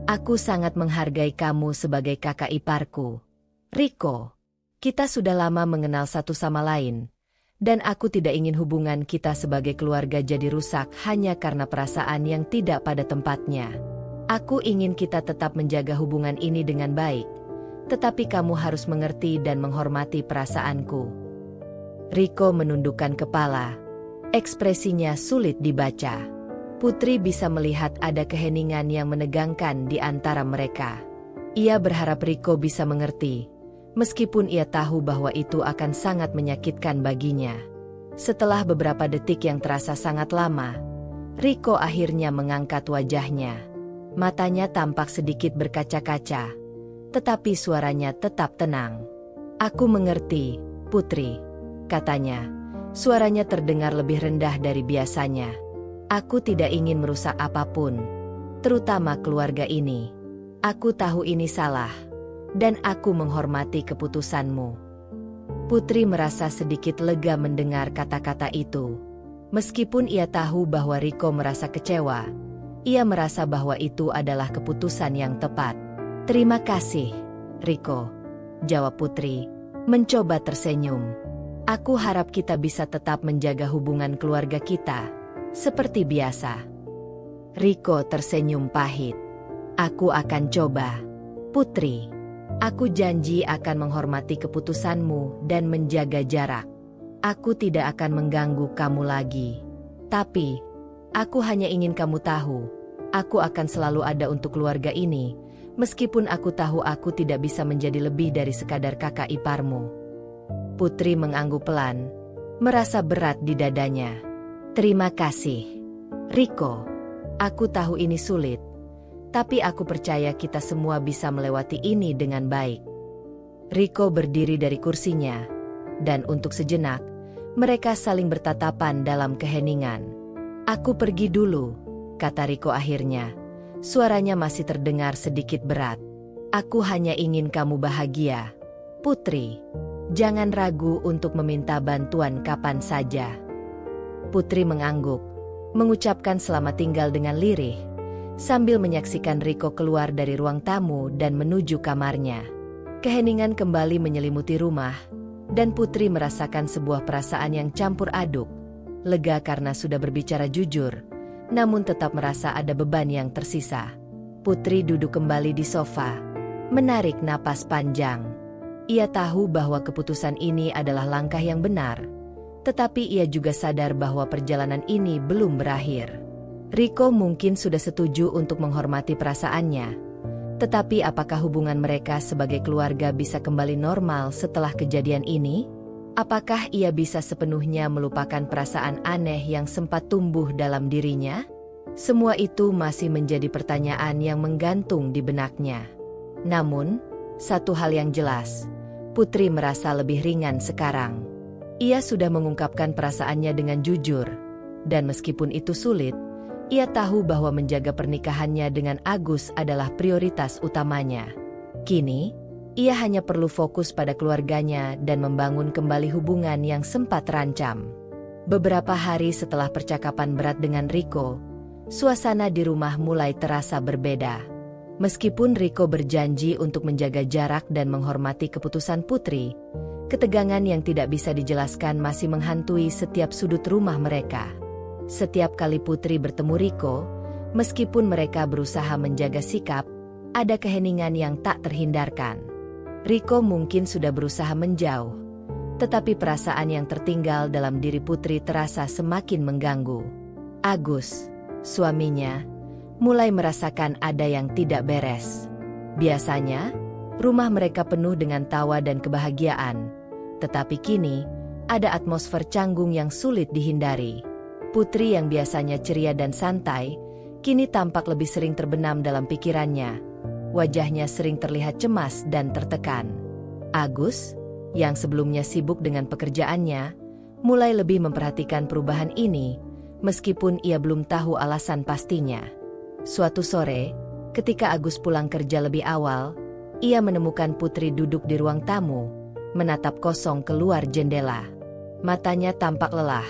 "Aku sangat menghargai kamu sebagai kakak iparku, Riko. Kita sudah lama mengenal satu sama lain, dan aku tidak ingin hubungan kita sebagai keluarga jadi rusak hanya karena perasaan yang tidak pada tempatnya. Aku ingin kita tetap menjaga hubungan ini dengan baik, tetapi kamu harus mengerti dan menghormati perasaanku." Riko menundukkan kepala. Ekspresinya sulit dibaca. Putri bisa melihat ada keheningan yang menegangkan di antara mereka. Ia berharap Riko bisa mengerti, meskipun ia tahu bahwa itu akan sangat menyakitkan baginya. Setelah beberapa detik yang terasa sangat lama, Riko akhirnya mengangkat wajahnya. Matanya tampak sedikit berkaca-kaca, tetapi suaranya tetap tenang. "Aku mengerti, Putri," katanya. Suaranya terdengar lebih rendah dari biasanya. "Aku tidak ingin merusak apapun, terutama keluarga ini. Aku tahu ini salah, dan aku menghormati keputusanmu." Putri merasa sedikit lega mendengar kata-kata itu. Meskipun ia tahu bahwa Riko merasa kecewa, ia merasa bahwa itu adalah keputusan yang tepat. "Terima kasih, Riko," jawab Putri, mencoba tersenyum. "Aku harap kita bisa tetap menjaga hubungan keluarga kita, seperti biasa." Riko tersenyum pahit. "Aku akan coba, Putri. Aku janji akan menghormati keputusanmu dan menjaga jarak." Aku tidak akan mengganggu kamu lagi. Tapi, aku hanya ingin kamu tahu, aku akan selalu ada untuk keluarga ini, meskipun aku tahu aku tidak bisa menjadi lebih dari sekadar kakak iparmu. Putri mengangguk pelan, merasa berat di dadanya. Terima kasih, Riko. Aku tahu ini sulit, tapi aku percaya kita semua bisa melewati ini dengan baik. Riko berdiri dari kursinya, dan untuk sejenak, mereka saling bertatapan dalam keheningan. Aku pergi dulu, kata Riko akhirnya. Suaranya masih terdengar sedikit berat. Aku hanya ingin kamu bahagia, Putri. Jangan ragu untuk meminta bantuan kapan saja. Putri mengangguk, mengucapkan selamat tinggal dengan lirih, sambil menyaksikan Riko keluar dari ruang tamu dan menuju kamarnya. Keheningan kembali menyelimuti rumah, dan Putri merasakan sebuah perasaan yang campur aduk. Lega karena sudah berbicara jujur, namun tetap merasa ada beban yang tersisa. Putri duduk kembali di sofa, menarik napas panjang. Ia tahu bahwa keputusan ini adalah langkah yang benar, tetapi ia juga sadar bahwa perjalanan ini belum berakhir. Riko mungkin sudah setuju untuk menghormati perasaannya, tetapi apakah hubungan mereka sebagai keluarga bisa kembali normal setelah kejadian ini? Apakah ia bisa sepenuhnya melupakan perasaan aneh yang sempat tumbuh dalam dirinya? Semua itu masih menjadi pertanyaan yang menggantung di benaknya. Namun, satu hal yang jelas, Putri merasa lebih ringan sekarang. Ia sudah mengungkapkan perasaannya dengan jujur, dan meskipun itu sulit, ia tahu bahwa menjaga pernikahannya dengan Agus adalah prioritas utamanya. Kini, ia hanya perlu fokus pada keluarganya dan membangun kembali hubungan yang sempat terancam. Beberapa hari setelah percakapan berat dengan Riko, suasana di rumah mulai terasa berbeda. Meskipun Riko berjanji untuk menjaga jarak dan menghormati keputusan Putri, ketegangan yang tidak bisa dijelaskan masih menghantui setiap sudut rumah mereka. Setiap kali Putri bertemu Riko, meskipun mereka berusaha menjaga sikap, ada keheningan yang tak terhindarkan. Riko mungkin sudah berusaha menjauh, tetapi perasaan yang tertinggal dalam diri Putri terasa semakin mengganggu. Agus, suaminya, mulai merasakan ada yang tidak beres. Biasanya, rumah mereka penuh dengan tawa dan kebahagiaan, tetapi kini, ada atmosfer canggung yang sulit dihindari. Putri yang biasanya ceria dan santai, kini tampak lebih sering terbenam dalam pikirannya. Wajahnya sering terlihat cemas dan tertekan. Agus, yang sebelumnya sibuk dengan pekerjaannya, mulai lebih memperhatikan perubahan ini, meskipun ia belum tahu alasan pastinya. Suatu sore, ketika Agus pulang kerja lebih awal, ia menemukan Putri duduk di ruang tamu, menatap kosong keluar jendela. Matanya tampak lelah,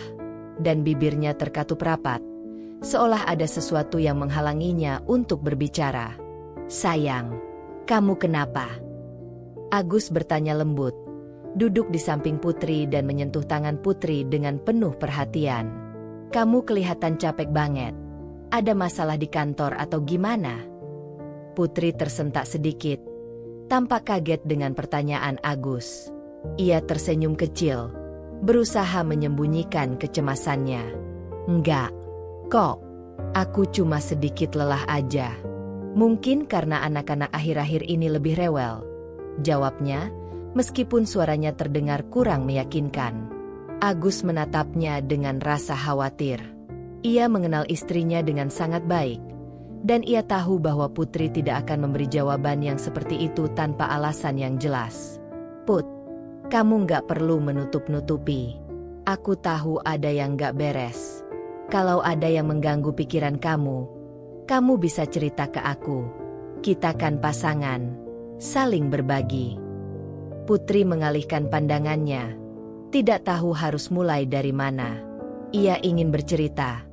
dan bibirnya terkatup rapat, seolah ada sesuatu yang menghalanginya untuk berbicara. "Sayang, kamu kenapa?" Agus bertanya lembut, duduk di samping Putri dan menyentuh tangan Putri dengan penuh perhatian. "Kamu kelihatan capek banget. Ada masalah di kantor atau gimana?" Putri tersentak sedikit, tampak kaget dengan pertanyaan Agus. Ia tersenyum kecil, berusaha menyembunyikan kecemasannya. "Enggak, kok. Aku cuma sedikit lelah aja. Mungkin karena anak-anak akhir-akhir ini lebih rewel," jawabnya, meskipun suaranya terdengar kurang meyakinkan. Agus menatapnya dengan rasa khawatir. Ia mengenal istrinya dengan sangat baik, dan ia tahu bahwa Putri tidak akan memberi jawaban yang seperti itu tanpa alasan yang jelas. "Put, kamu nggak perlu menutup-nutupi. Aku tahu ada yang nggak beres. Kalau ada yang mengganggu pikiran kamu bisa cerita ke aku. Kita kan pasangan, saling berbagi." Putri mengalihkan pandangannya, tidak tahu harus mulai dari mana. Ia ingin bercerita,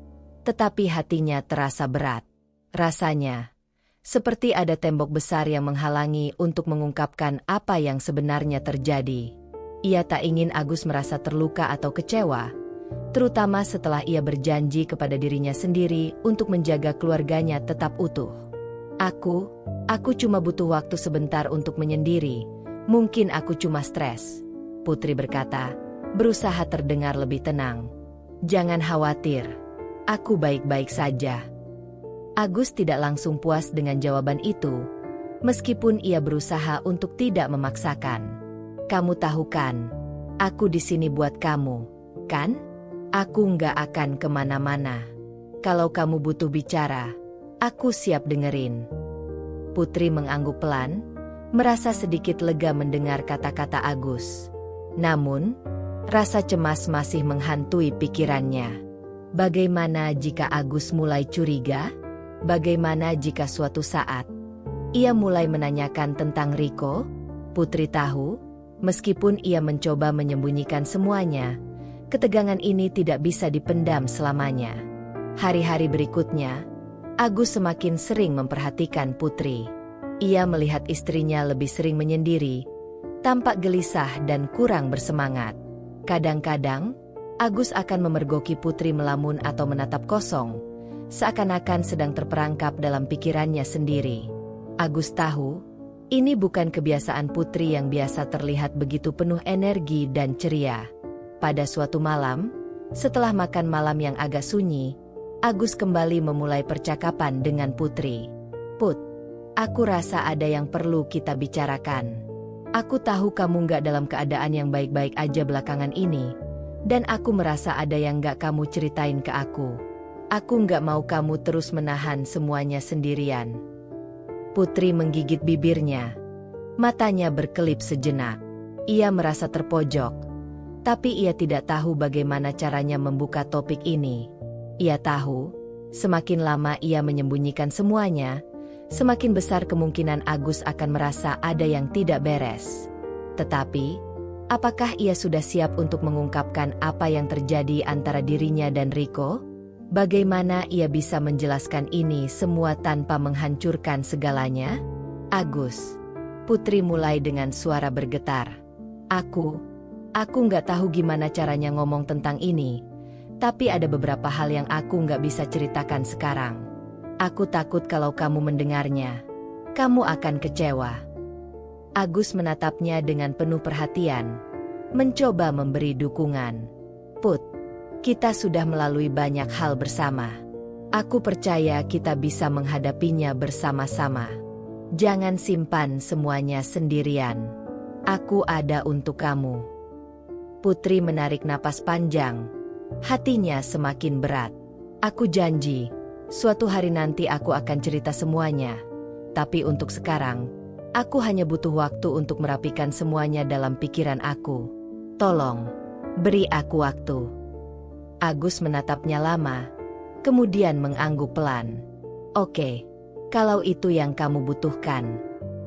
tetapi hatinya terasa berat. Rasanya seperti ada tembok besar yang menghalangi untuk mengungkapkan apa yang sebenarnya terjadi. Ia tak ingin Agus merasa terluka atau kecewa, terutama setelah ia berjanji kepada dirinya sendiri untuk menjaga keluarganya tetap utuh. Aku cuma butuh waktu sebentar untuk menyendiri. Mungkin aku cuma stres," Putri berkata, berusaha terdengar lebih tenang. "Jangan khawatir, aku baik-baik saja." Agus tidak langsung puas dengan jawaban itu, meskipun ia berusaha untuk tidak memaksakan. "Kamu tahu kan, aku di sini buat kamu, kan? Aku nggak akan kemana-mana. Kalau kamu butuh bicara, aku siap dengerin." Putri mengangguk pelan, merasa sedikit lega mendengar kata-kata Agus. Namun, rasa cemas masih menghantui pikirannya. Bagaimana jika Agus mulai curiga? Bagaimana jika suatu saat ia mulai menanyakan tentang Riko? Putri tahu, meskipun ia mencoba menyembunyikan semuanya, ketegangan ini tidak bisa dipendam selamanya. Hari-hari berikutnya, Agus semakin sering memperhatikan Putri. Ia melihat istrinya lebih sering menyendiri, tampak gelisah dan kurang bersemangat. Kadang-kadang, Agus akan memergoki Putri melamun atau menatap kosong, seakan-akan sedang terperangkap dalam pikirannya sendiri. Agus tahu, ini bukan kebiasaan Putri yang biasa terlihat begitu penuh energi dan ceria. Pada suatu malam, setelah makan malam yang agak sunyi, Agus kembali memulai percakapan dengan Putri. "Put, aku rasa ada yang perlu kita bicarakan. Aku tahu kamu nggak dalam keadaan yang baik-baik aja belakangan ini, dan aku merasa ada yang nggak kamu ceritain ke aku. Aku nggak mau kamu terus menahan semuanya sendirian." Putri menggigit bibirnya. Matanya berkelip sejenak. Ia merasa terpojok, tapi ia tidak tahu bagaimana caranya membuka topik ini. Ia tahu, semakin lama ia menyembunyikan semuanya, semakin besar kemungkinan Agus akan merasa ada yang tidak beres. Tetapi, apakah ia sudah siap untuk mengungkapkan apa yang terjadi antara dirinya dan Riko? Bagaimana ia bisa menjelaskan ini semua tanpa menghancurkan segalanya? "Agus," Putri mulai dengan suara bergetar. Aku nggak tahu gimana caranya ngomong tentang ini, tapi ada beberapa hal yang aku nggak bisa ceritakan sekarang. Aku takut kalau kamu mendengarnya, kamu akan kecewa." Agus menatapnya dengan penuh perhatian, mencoba memberi dukungan. "Put, kita sudah melalui banyak hal bersama. Aku percaya kita bisa menghadapinya bersama-sama. Jangan simpan semuanya sendirian. Aku ada untuk kamu." Putri menarik napas panjang. Hatinya semakin berat. "Aku janji, suatu hari nanti aku akan cerita semuanya. Tapi untuk sekarang, aku hanya butuh waktu untuk merapikan semuanya dalam pikiran aku. Tolong, beri aku waktu." Agus menatapnya lama, kemudian mengangguk pelan. "Oke, kalau itu yang kamu butuhkan.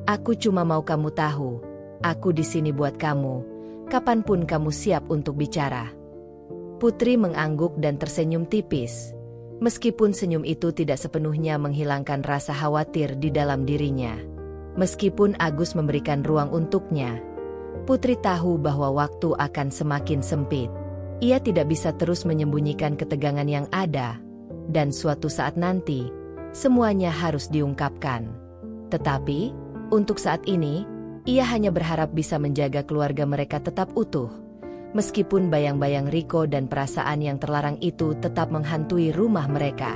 Aku cuma mau kamu tahu, aku di sini buat kamu, kapanpun kamu siap untuk bicara." Putri mengangguk dan tersenyum tipis, meskipun senyum itu tidak sepenuhnya menghilangkan rasa khawatir di dalam dirinya. Meskipun Agus memberikan ruang untuknya, Putri tahu bahwa waktu akan semakin sempit. Ia tidak bisa terus menyembunyikan ketegangan yang ada, dan suatu saat nanti, semuanya harus diungkapkan. Tetapi, untuk saat ini, ia hanya berharap bisa menjaga keluarga mereka tetap utuh, meskipun bayang-bayang Riko dan perasaan yang terlarang itu tetap menghantui rumah mereka.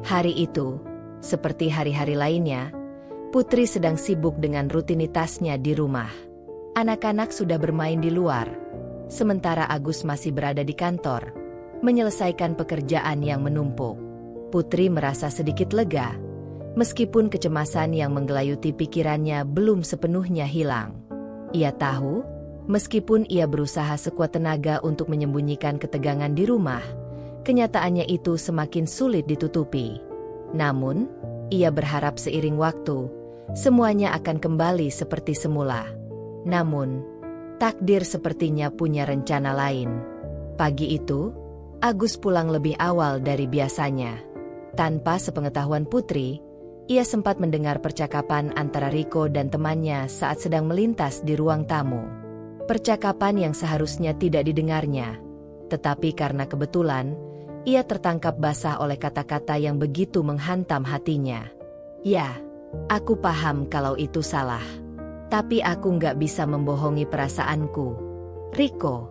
Hari itu, seperti hari-hari lainnya, Putri sedang sibuk dengan rutinitasnya di rumah. Anak-anak sudah bermain di luar, sementara Agus masih berada di kantor, menyelesaikan pekerjaan yang menumpuk. Putri merasa sedikit lega, meskipun kecemasan yang menggelayuti pikirannya belum sepenuhnya hilang. Ia tahu, meskipun ia berusaha sekuat tenaga untuk menyembunyikan ketegangan di rumah, kenyataannya itu semakin sulit ditutupi. Namun, ia berharap seiring waktu, semuanya akan kembali seperti semula. Namun, takdir sepertinya punya rencana lain. Pagi itu, Agus pulang lebih awal dari biasanya. Tanpa sepengetahuan Putri, ia sempat mendengar percakapan antara Riko dan temannya saat sedang melintas di ruang tamu. Percakapan yang seharusnya tidak didengarnya, tetapi karena kebetulan, ia tertangkap basah oleh kata-kata yang begitu menghantam hatinya. "Ya, aku paham kalau itu salah. Tapi aku nggak bisa membohongi perasaanku. Riko,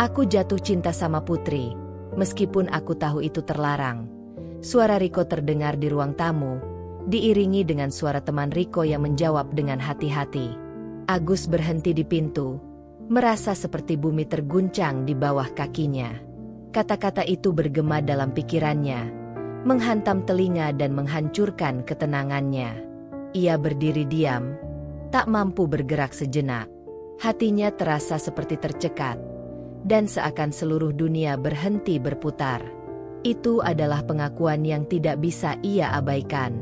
Aku jatuh cinta sama Putri, meskipun aku tahu itu terlarang. Suara Riko terdengar di ruang tamu, diiringi dengan suara teman Riko yang menjawab dengan hati-hati. Agus berhenti di pintu, merasa seperti bumi terguncang di bawah kakinya. Kata-kata itu bergema dalam pikirannya, menghantam telinga dan menghancurkan ketenangannya. Ia berdiri diam, tak mampu bergerak sejenak. Hatinya terasa seperti tercekat, dan seakan seluruh dunia berhenti berputar. Itu adalah pengakuan yang tidak bisa ia abaikan.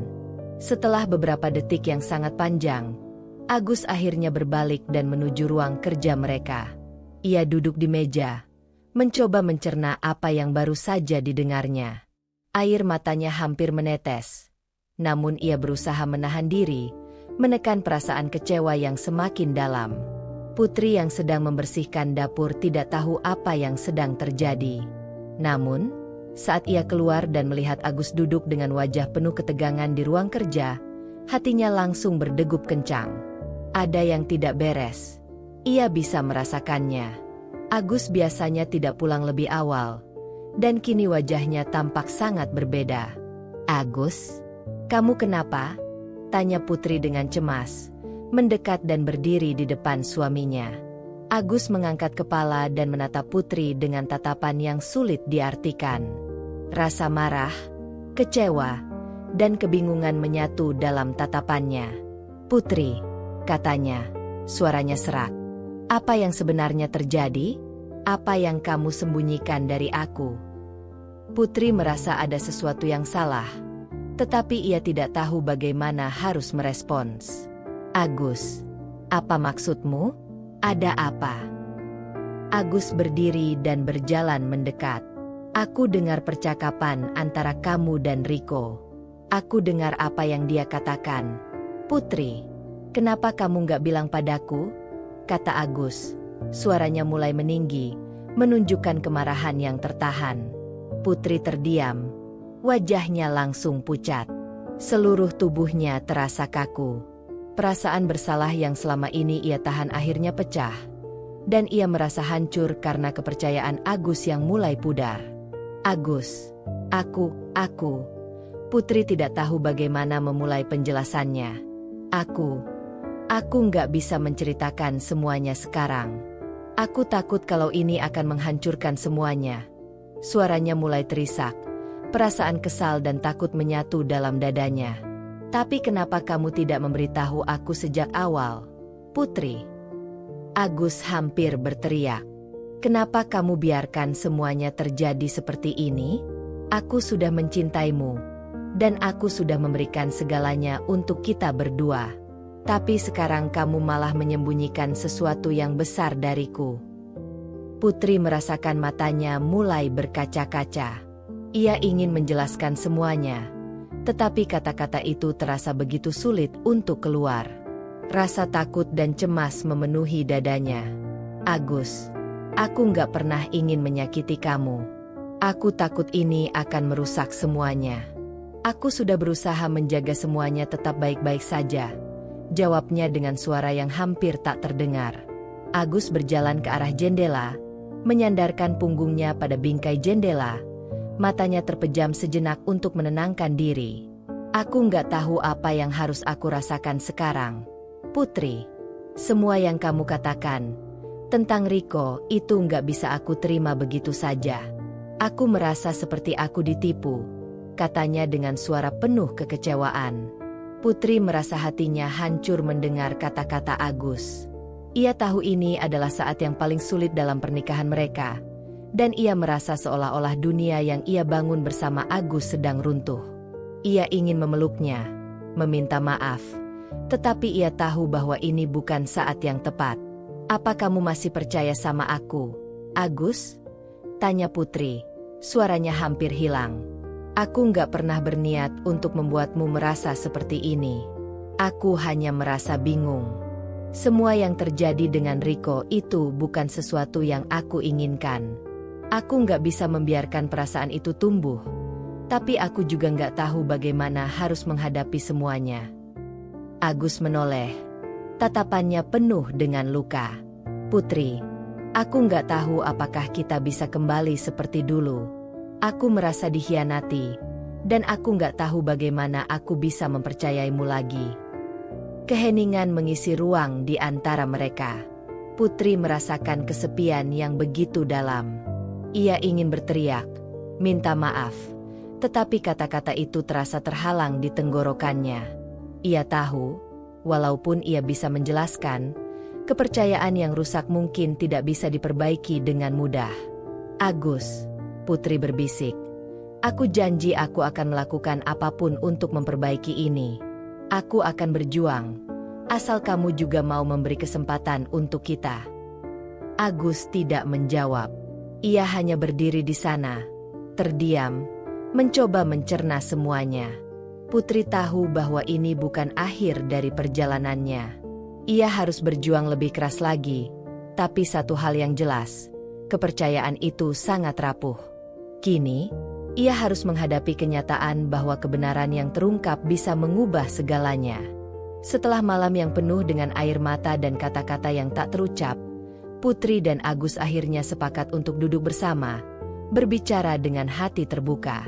Setelah beberapa detik yang sangat panjang, Agus akhirnya berbalik dan menuju ruang kerja mereka. Ia duduk di meja, mencoba mencerna apa yang baru saja didengarnya. Air matanya hampir menetes. Namun ia berusaha menahan diri, menekan perasaan kecewa yang semakin dalam. Putri yang sedang membersihkan dapur tidak tahu apa yang sedang terjadi. Namun, saat ia keluar dan melihat Agus duduk dengan wajah penuh ketegangan di ruang kerja, hatinya langsung berdegup kencang. Ada yang tidak beres. Ia bisa merasakannya. Agus biasanya tidak pulang lebih awal, dan kini wajahnya tampak sangat berbeda. "Agus, kamu kenapa?" tanya Putri dengan cemas, mendekat dan berdiri di depan suaminya. Agus mengangkat kepala dan menatap Putri dengan tatapan yang sulit diartikan. Rasa marah, kecewa, dan kebingungan menyatu dalam tatapannya. "Putri," katanya, suaranya serak. "Apa yang sebenarnya terjadi? Apa yang kamu sembunyikan dari aku?" Putri merasa ada sesuatu yang salah, tetapi ia tidak tahu bagaimana harus merespons. "Agus, apa maksudmu? Ada apa?" Agus berdiri dan berjalan mendekat. "Aku dengar percakapan antara kamu dan Riko. Aku dengar apa yang dia katakan." "Putri, kenapa kamu nggak bilang padaku?" kata Agus. Suaranya mulai meninggi, menunjukkan kemarahan yang tertahan. Putri terdiam. Wajahnya langsung pucat. Seluruh tubuhnya terasa kaku. Perasaan bersalah yang selama ini ia tahan akhirnya pecah. Dan ia merasa hancur karena kepercayaan Agus yang mulai pudar. "Agus, aku. Putri tidak tahu bagaimana memulai penjelasannya. Aku nggak bisa menceritakan semuanya sekarang. Aku takut kalau ini akan menghancurkan semuanya." Suaranya mulai terisak. Perasaan kesal dan takut menyatu dalam dadanya. "Tapi kenapa kamu tidak memberitahu aku sejak awal, Putri?" Agus hampir berteriak. "Kenapa kamu biarkan semuanya terjadi seperti ini? Aku sudah mencintaimu, dan aku sudah memberikan segalanya untuk kita berdua. Tapi sekarang kamu malah menyembunyikan sesuatu yang besar dariku." Putri merasakan matanya mulai berkaca-kaca. Ia ingin menjelaskan semuanya, tetapi kata-kata itu terasa begitu sulit untuk keluar. Rasa takut dan cemas memenuhi dadanya. "Agus, aku nggak pernah ingin menyakiti kamu. Aku takut ini akan merusak semuanya. Aku sudah berusaha menjaga semuanya tetap baik-baik saja," jawabnya dengan suara yang hampir tak terdengar. Agus berjalan ke arah jendela, menyandarkan punggungnya pada bingkai jendela. Matanya terpejam sejenak untuk menenangkan diri. "Aku nggak tahu apa yang harus aku rasakan sekarang, Putri. Semua yang kamu katakan tentang Riko itu nggak bisa aku terima begitu saja. Aku merasa seperti aku ditipu," katanya dengan suara penuh kekecewaan. Putri merasa hatinya hancur mendengar kata-kata Agus. Ia tahu ini adalah saat yang paling sulit dalam pernikahan mereka. Dan ia merasa seolah-olah dunia yang ia bangun bersama Agus sedang runtuh. Ia ingin memeluknya, meminta maaf. Tetapi ia tahu bahwa ini bukan saat yang tepat. "Apa kamu masih percaya sama aku, Agus?" tanya Putri. Suaranya hampir hilang. "Aku nggak pernah berniat untuk membuatmu merasa seperti ini. Aku hanya merasa bingung. Semua yang terjadi dengan Riko itu bukan sesuatu yang aku inginkan. Aku nggak bisa membiarkan perasaan itu tumbuh. Tapi aku juga nggak tahu bagaimana harus menghadapi semuanya." Agus menoleh. Tatapannya penuh dengan luka. "Putri, Aku nggak tahu apakah kita bisa kembali seperti dulu. Aku merasa dikhianati, dan aku nggak tahu bagaimana aku bisa mempercayaimu lagi. Keheningan mengisi ruang di antara mereka. Putri merasakan kesepian yang begitu dalam. Ia ingin berteriak, minta maaf, tetapi kata-kata itu terasa terhalang di tenggorokannya. Ia tahu, walaupun ia bisa menjelaskan, kepercayaan yang rusak mungkin tidak bisa diperbaiki dengan mudah. Agus, Putri berbisik, aku janji aku akan melakukan apapun untuk memperbaiki ini. Aku akan berjuang, asal kamu juga mau memberi kesempatan untuk kita. Agus tidak menjawab. Ia hanya berdiri di sana, terdiam, mencoba mencerna semuanya. Putri tahu bahwa ini bukan akhir dari perjalanannya. Ia harus berjuang lebih keras lagi, tapi satu hal yang jelas, kepercayaan itu sangat rapuh. Kini, ia harus menghadapi kenyataan bahwa kebenaran yang terungkap bisa mengubah segalanya. Setelah malam yang penuh dengan air mata dan kata-kata yang tak terucap, Putri dan Agus akhirnya sepakat untuk duduk bersama, berbicara dengan hati terbuka.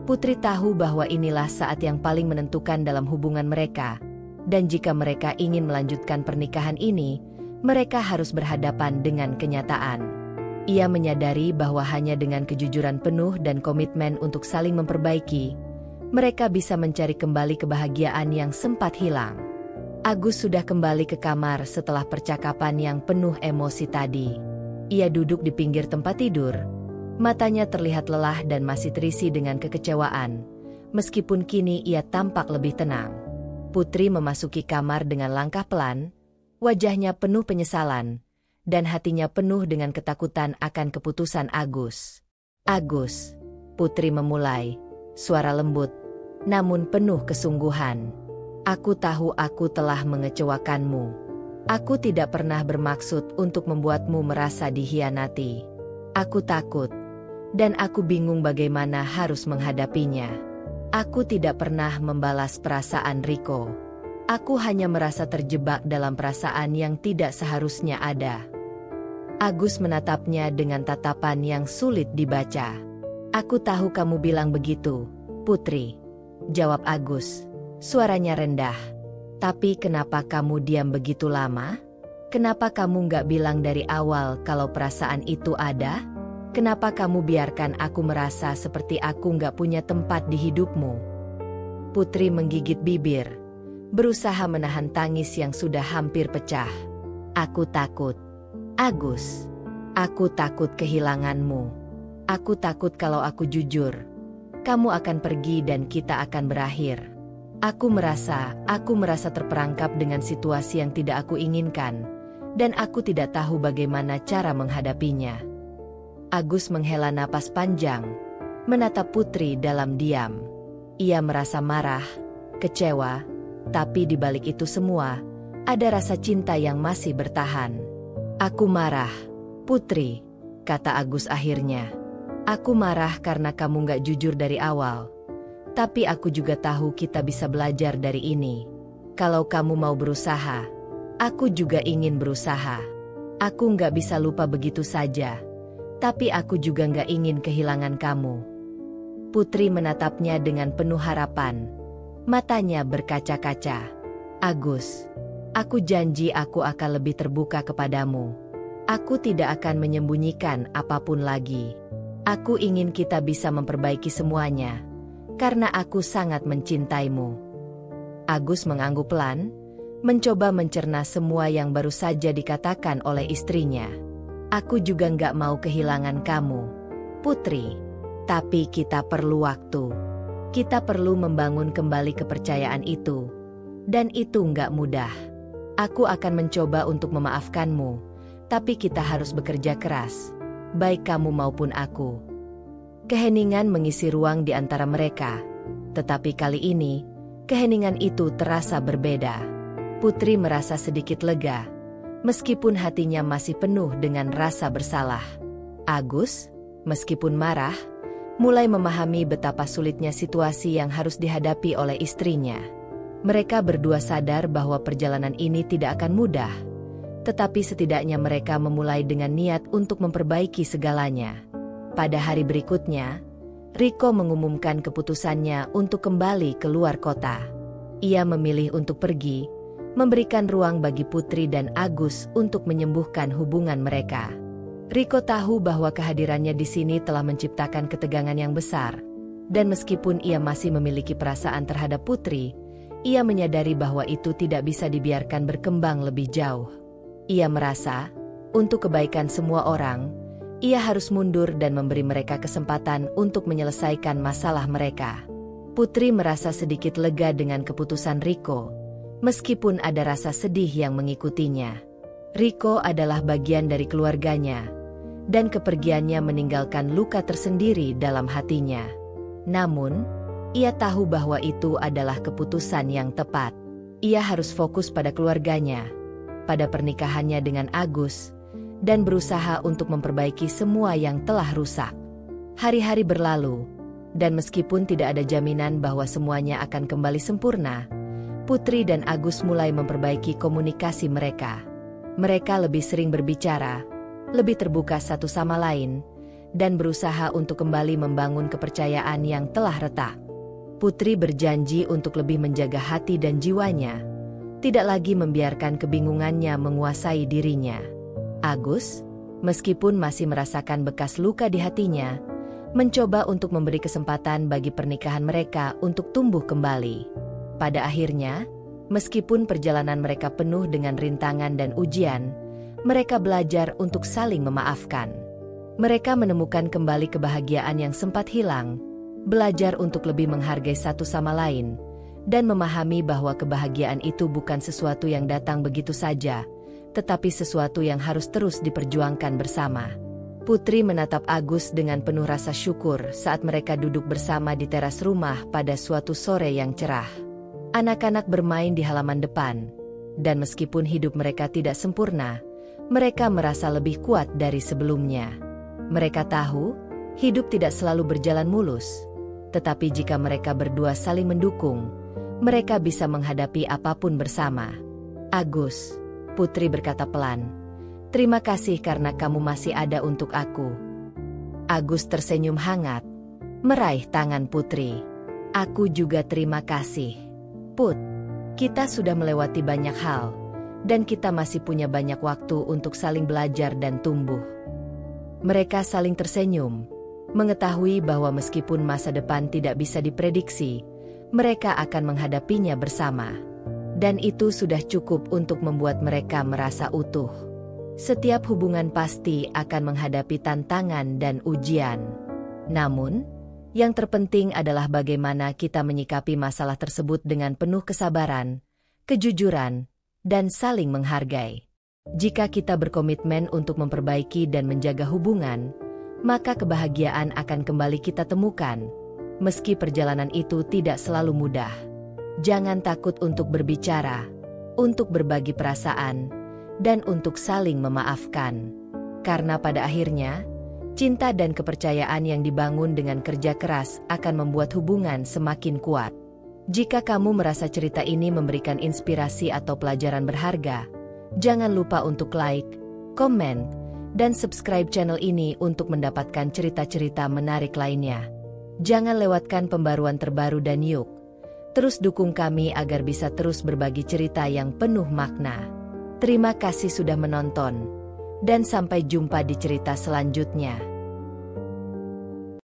Putri tahu bahwa inilah saat yang paling menentukan dalam hubungan mereka, dan jika mereka ingin melanjutkan pernikahan ini, mereka harus berhadapan dengan kenyataan. Ia menyadari bahwa hanya dengan kejujuran penuh dan komitmen untuk saling memperbaiki, mereka bisa mencari kembali kebahagiaan yang sempat hilang. Agus sudah kembali ke kamar setelah percakapan yang penuh emosi tadi. Ia duduk di pinggir tempat tidur. Matanya terlihat lelah dan masih terisi dengan kekecewaan, meskipun kini ia tampak lebih tenang. Putri memasuki kamar dengan langkah pelan, wajahnya penuh penyesalan, dan hatinya penuh dengan ketakutan akan keputusan Agus. Agus, Putri memulai, suara lembut, namun penuh kesungguhan. Aku tahu aku telah mengecewakanmu. Aku tidak pernah bermaksud untuk membuatmu merasa dikhianati. Aku takut, dan aku bingung bagaimana harus menghadapinya. Aku tidak pernah membalas perasaan Riko. Aku hanya merasa terjebak dalam perasaan yang tidak seharusnya ada. Agus menatapnya dengan tatapan yang sulit dibaca. Aku tahu kamu bilang begitu, Putri, jawab Agus, suaranya rendah. Tapi kenapa kamu diam begitu lama? Kenapa kamu nggak bilang dari awal kalau perasaan itu ada? Kenapa kamu biarkan aku merasa seperti aku nggak punya tempat di hidupmu? Putri menggigit bibir, berusaha menahan tangis yang sudah hampir pecah. Aku takut. Agus, aku takut kehilanganmu. Aku takut kalau aku jujur, kamu akan pergi dan kita akan berakhir. Aku merasa terperangkap dengan situasi yang tidak aku inginkan, dan aku tidak tahu bagaimana cara menghadapinya. Agus menghela napas panjang, menatap Putri dalam diam. Ia merasa marah, kecewa, tapi di balik itu semua, ada rasa cinta yang masih bertahan. Aku marah, Putri, kata Agus akhirnya. Aku marah karena kamu gak jujur dari awal. Tapi aku juga tahu kita bisa belajar dari ini. Kalau kamu mau berusaha, aku juga ingin berusaha. Aku gak bisa lupa begitu saja. Tapi aku juga gak ingin kehilangan kamu. Putri menatapnya dengan penuh harapan. Matanya berkaca-kaca. Agus, aku janji aku akan lebih terbuka kepadamu. Aku tidak akan menyembunyikan apapun lagi. Aku ingin kita bisa memperbaiki semuanya, karena aku sangat mencintaimu. Agus mengangguk pelan, mencoba mencerna semua yang baru saja dikatakan oleh istrinya. Aku juga nggak mau kehilangan kamu, Putri. Tapi kita perlu waktu. Kita perlu membangun kembali kepercayaan itu. Dan itu nggak mudah. Aku akan mencoba untuk memaafkanmu, tapi kita harus bekerja keras, baik kamu maupun aku. Keheningan mengisi ruang di antara mereka, tetapi kali ini, keheningan itu terasa berbeda. Putri merasa sedikit lega, meskipun hatinya masih penuh dengan rasa bersalah. Agus, meskipun marah, mulai memahami betapa sulitnya situasi yang harus dihadapi oleh istrinya. Mereka berdua sadar bahwa perjalanan ini tidak akan mudah, tetapi setidaknya mereka memulai dengan niat untuk memperbaiki segalanya. Pada hari berikutnya, Riko mengumumkan keputusannya untuk kembali keluar kota. Ia memilih untuk pergi, memberikan ruang bagi Putri dan Agus untuk menyembuhkan hubungan mereka. Riko tahu bahwa kehadirannya di sini telah menciptakan ketegangan yang besar, dan meskipun ia masih memiliki perasaan terhadap Putri, ia menyadari bahwa itu tidak bisa dibiarkan berkembang lebih jauh. Ia merasa, untuk kebaikan semua orang, ia harus mundur dan memberi mereka kesempatan untuk menyelesaikan masalah mereka. Putri merasa sedikit lega dengan keputusan Riko, meskipun ada rasa sedih yang mengikutinya. Riko adalah bagian dari keluarganya, dan kepergiannya meninggalkan luka tersendiri dalam hatinya. Namun, ia tahu bahwa itu adalah keputusan yang tepat. Ia harus fokus pada keluarganya, pada pernikahannya dengan Agus, dan berusaha untuk memperbaiki semua yang telah rusak. Hari-hari berlalu, dan meskipun tidak ada jaminan bahwa semuanya akan kembali sempurna, Putri dan Agus mulai memperbaiki komunikasi mereka. Mereka lebih sering berbicara, lebih terbuka satu sama lain, dan berusaha untuk kembali membangun kepercayaan yang telah retak. Putri berjanji untuk lebih menjaga hati dan jiwanya, tidak lagi membiarkan kebingungannya menguasai dirinya. Agus, meskipun masih merasakan bekas luka di hatinya, mencoba untuk memberi kesempatan bagi pernikahan mereka untuk tumbuh kembali. Pada akhirnya, meskipun perjalanan mereka penuh dengan rintangan dan ujian, mereka belajar untuk saling memaafkan. Mereka menemukan kembali kebahagiaan yang sempat hilang, belajar untuk lebih menghargai satu sama lain, dan memahami bahwa kebahagiaan itu bukan sesuatu yang datang begitu saja, tetapi sesuatu yang harus terus diperjuangkan bersama. Putri menatap Agus dengan penuh rasa syukur saat mereka duduk bersama di teras rumah pada suatu sore yang cerah. Anak-anak bermain di halaman depan, dan meskipun hidup mereka tidak sempurna, mereka merasa lebih kuat dari sebelumnya. Mereka tahu, hidup tidak selalu berjalan mulus, tetapi jika mereka berdua saling mendukung, mereka bisa menghadapi apapun bersama. Agus, Putri berkata pelan, "Terima kasih karena kamu masih ada untuk aku." Agus tersenyum hangat, meraih tangan Putri. "Aku juga terima kasih, Put. Kita sudah melewati banyak hal, dan kita masih punya banyak waktu untuk saling belajar dan tumbuh." Mereka saling tersenyum, mengetahui bahwa meskipun masa depan tidak bisa diprediksi, mereka akan menghadapinya bersama. Dan itu sudah cukup untuk membuat mereka merasa utuh. Setiap hubungan pasti akan menghadapi tantangan dan ujian. Namun, yang terpenting adalah bagaimana kita menyikapi masalah tersebut dengan penuh kesabaran, kejujuran, dan saling menghargai. Jika kita berkomitmen untuk memperbaiki dan menjaga hubungan, maka kebahagiaan akan kembali kita temukan, meski perjalanan itu tidak selalu mudah. Jangan takut untuk berbicara, untuk berbagi perasaan, dan untuk saling memaafkan. Karena pada akhirnya, cinta dan kepercayaan yang dibangun dengan kerja keras akan membuat hubungan semakin kuat. Jika kamu merasa cerita ini memberikan inspirasi atau pelajaran berharga, jangan lupa untuk like, komen, dan subscribe channel ini untuk mendapatkan cerita-cerita menarik lainnya. Jangan lewatkan pembaruan terbaru dan yuk, terus dukung kami agar bisa terus berbagi cerita yang penuh makna. Terima kasih sudah menonton, dan sampai jumpa di cerita selanjutnya.